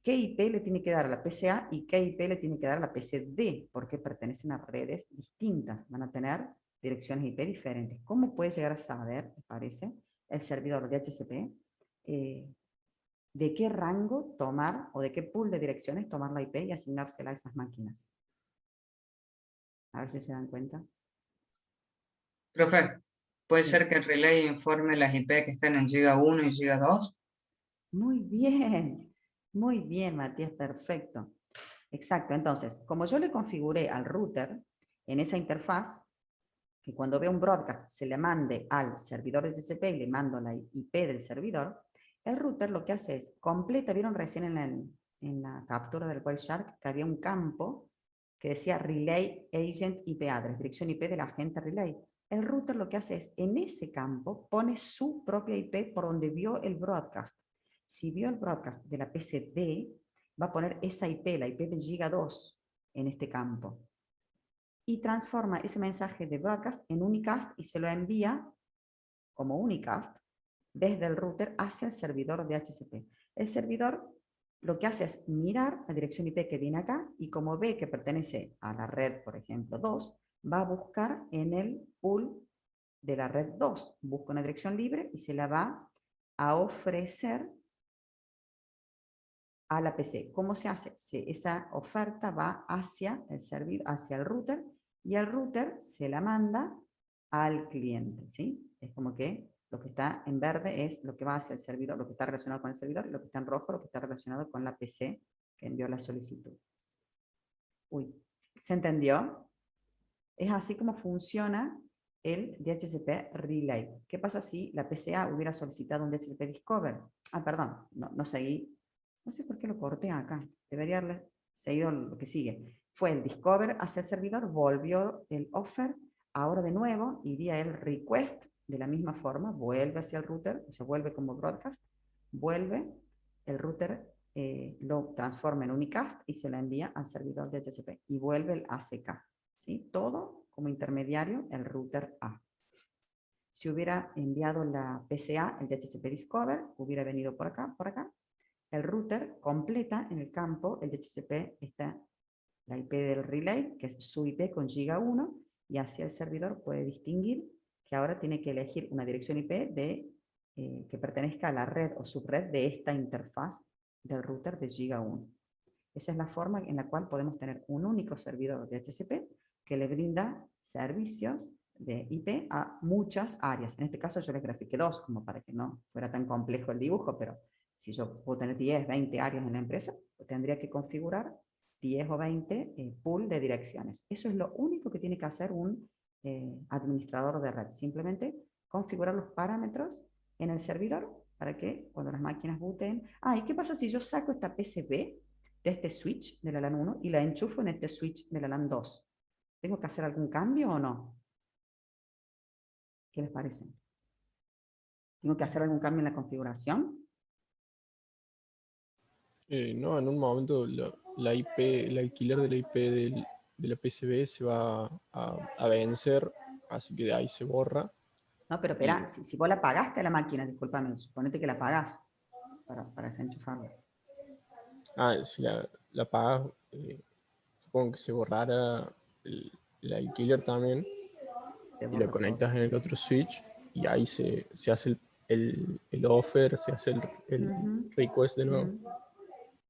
qué IP le tiene que dar a la PCA y qué IP le tiene que dar a la PCD? Porque pertenecen a redes distintas. Van a tener direcciones IP diferentes. ¿Cómo puede llegar a saber, me parece, el servidor de DHCP de qué rango tomar o de qué pool de direcciones tomar la IP y asignársela a esas máquinas? A ver si se dan cuenta. Profe, ¿puede ser que el relay informe las IP que están en Giga 1 y Giga 2? Muy bien, Matías, perfecto. Exacto, entonces, como yo le configuré al router en esa interfaz, que cuando veo un broadcast se le mande al servidor de DHCP y le mando la IP del servidor, el router lo que hace es completa, vieron recién en la captura del Wireshark que había un campo que decía Relay Agent IP Address, dirección IP del agente relay. El router lo que hace es, en ese campo, pone su propia IP por donde vio el broadcast. Si vio el broadcast de la PCD, va a poner esa IP, la IP de Giga 2, en este campo. Y transforma ese mensaje de broadcast en unicast y se lo envía como unicast desde el router hacia el servidor de DHCP. El servidor lo que hace es mirar la dirección IP que viene acá y como ve que pertenece a la red, por ejemplo, 2, va a buscar en el pool de la red 2. Busca una dirección libre y se la va a ofrecer a la PC. ¿Cómo se hace? Esa oferta va hacia el servidor, hacia el router, y el router se la manda al cliente, ¿sí? Es como que lo que está en verde es lo que va hacia el servidor, lo que está relacionado con el servidor, y lo que está en rojo, lo que está relacionado con la PC que envió la solicitud. Uy, ¿se entendió? Es así como funciona el DHCP Relay. ¿Qué pasa si la PCA hubiera solicitado un DHCP Discover? Perdón, no seguí. No sé por qué lo corté acá. Debería haber seguido lo que sigue. Fue el Discover hacia el servidor, volvió el offer, ahora de nuevo iría el request de la misma forma, vuelve hacia el router, o sea, vuelve como broadcast, vuelve, el router lo transforma en unicast y se lo envía al servidor de DHCP y vuelve el ACK. ¿Sí? Todo como intermediario el router A. Si hubiera enviado la PCA, el DHCP Discover, hubiera venido por acá, el router completa en el campo, el DHCP está la IP del relay, que es su IP con giga 1, y hacia el servidor puede distinguir que ahora tiene que elegir una dirección IP que pertenezca a la red o subred de esta interfaz del router de giga 1. Esa es la forma en la cual podemos tener un único servidor de DHCP que le brinda servicios de IP a muchas áreas. En este caso yo les grafiqué 2, como para que no fuera tan complejo el dibujo, pero si yo puedo tener 10, 20 áreas en la empresa, pues tendría que configurar 10 o 20 pool de direcciones. Eso es lo único que tiene que hacer un administrador de red. Simplemente configurar los parámetros en el servidor para que cuando las máquinas booten... ¿Y qué pasa si yo saco esta PCB de este switch de la LAN 1 y la enchufo en este switch de la LAN 2? ¿Tengo que hacer algún cambio o no? ¿Qué les parece? ¿Tengo que hacer algún cambio en la configuración? No, en un momento la IP, el alquiler de la IP de la PCB se va a vencer, así que de ahí se borra. No, pero espera, si vos la pagaste a la máquina, discúlpame, suponete que la pagás para desenchufarla. Si la pagas, supongo que se borrará el alquiler también, y la conectas todo en el otro switch, y ahí se hace el offer, se hace el request de nuevo.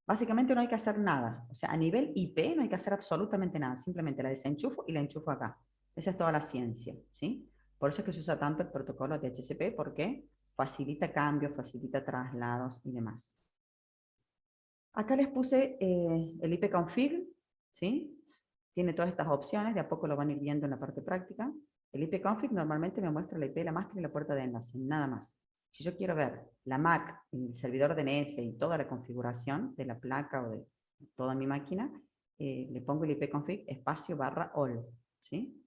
Básicamente no hay que hacer nada. O sea, a nivel IP no hay que hacer absolutamente nada. Simplemente la desenchufo y la enchufo acá. Esa es toda la ciencia, ¿sí? Por eso es que se usa tanto el protocolo de DHCP, porque facilita cambios, facilita traslados y demás. Acá les puse el ipconfig, ¿sí? Tiene todas estas opciones, de a poco lo van a ir viendo en la parte práctica. El ipconfig normalmente me muestra la IP de la máquina y la puerta de enlace, nada más. Si yo quiero ver la MAC, el servidor DNS y toda la configuración de la placa o de toda mi máquina, le pongo el ipconfig espacio barra all, ¿sí?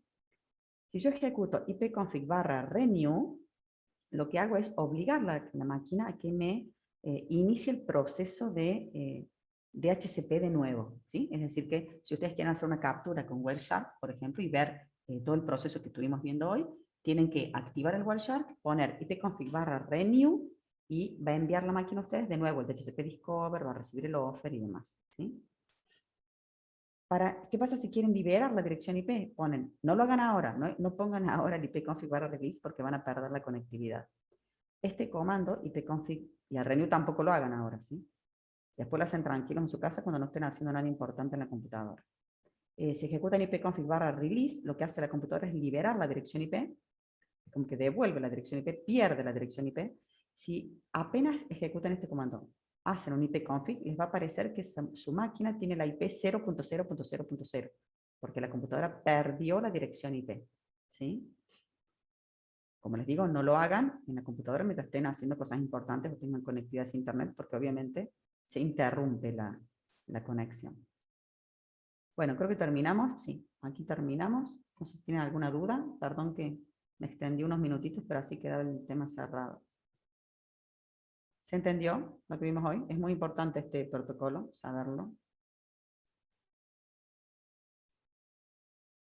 Si yo ejecuto ipconfig barra renew, lo que hago es obligar la máquina a que me inicie el proceso de DHCP de nuevo, ¿sí? Es decir, que si ustedes quieren hacer una captura con Wireshark, por ejemplo, y ver todo el proceso que estuvimos viendo hoy, tienen que activar el Wireshark, poner ipconfig barra renew y va a enviar la máquina a ustedes de nuevo el DHCP Discover, va a recibir el offer y demás, ¿sí? ¿Qué pasa si quieren liberar la dirección IP? Ponen, no lo hagan ahora, no pongan ahora el ipconfig barra release porque van a perder la conectividad. Este comando, ipconfig, y a renew tampoco lo hagan ahora, ¿sí? Después lo hacen tranquilos en su casa cuando no estén haciendo nada importante en la computadora. Si ejecutan ipconfig barra release, lo que hace la computadora es liberar la dirección IP, como que devuelve la dirección IP, pierde la dirección IP. Si apenas ejecutan este comando, hacen un ipconfig, les va a aparecer que su máquina tiene la IP 0.0.0.0, porque la computadora perdió la dirección IP, ¿sí? Como les digo, no lo hagan en la computadora mientras estén haciendo cosas importantes o tengan conectividad a internet, porque obviamente se interrumpe la conexión. Bueno, creo que terminamos. Sí, aquí terminamos. No sé si tienen alguna duda. Perdón que me extendí unos minutitos, pero así queda el tema cerrado. ¿Se entendió lo que vimos hoy? Es muy importante este protocolo, saberlo.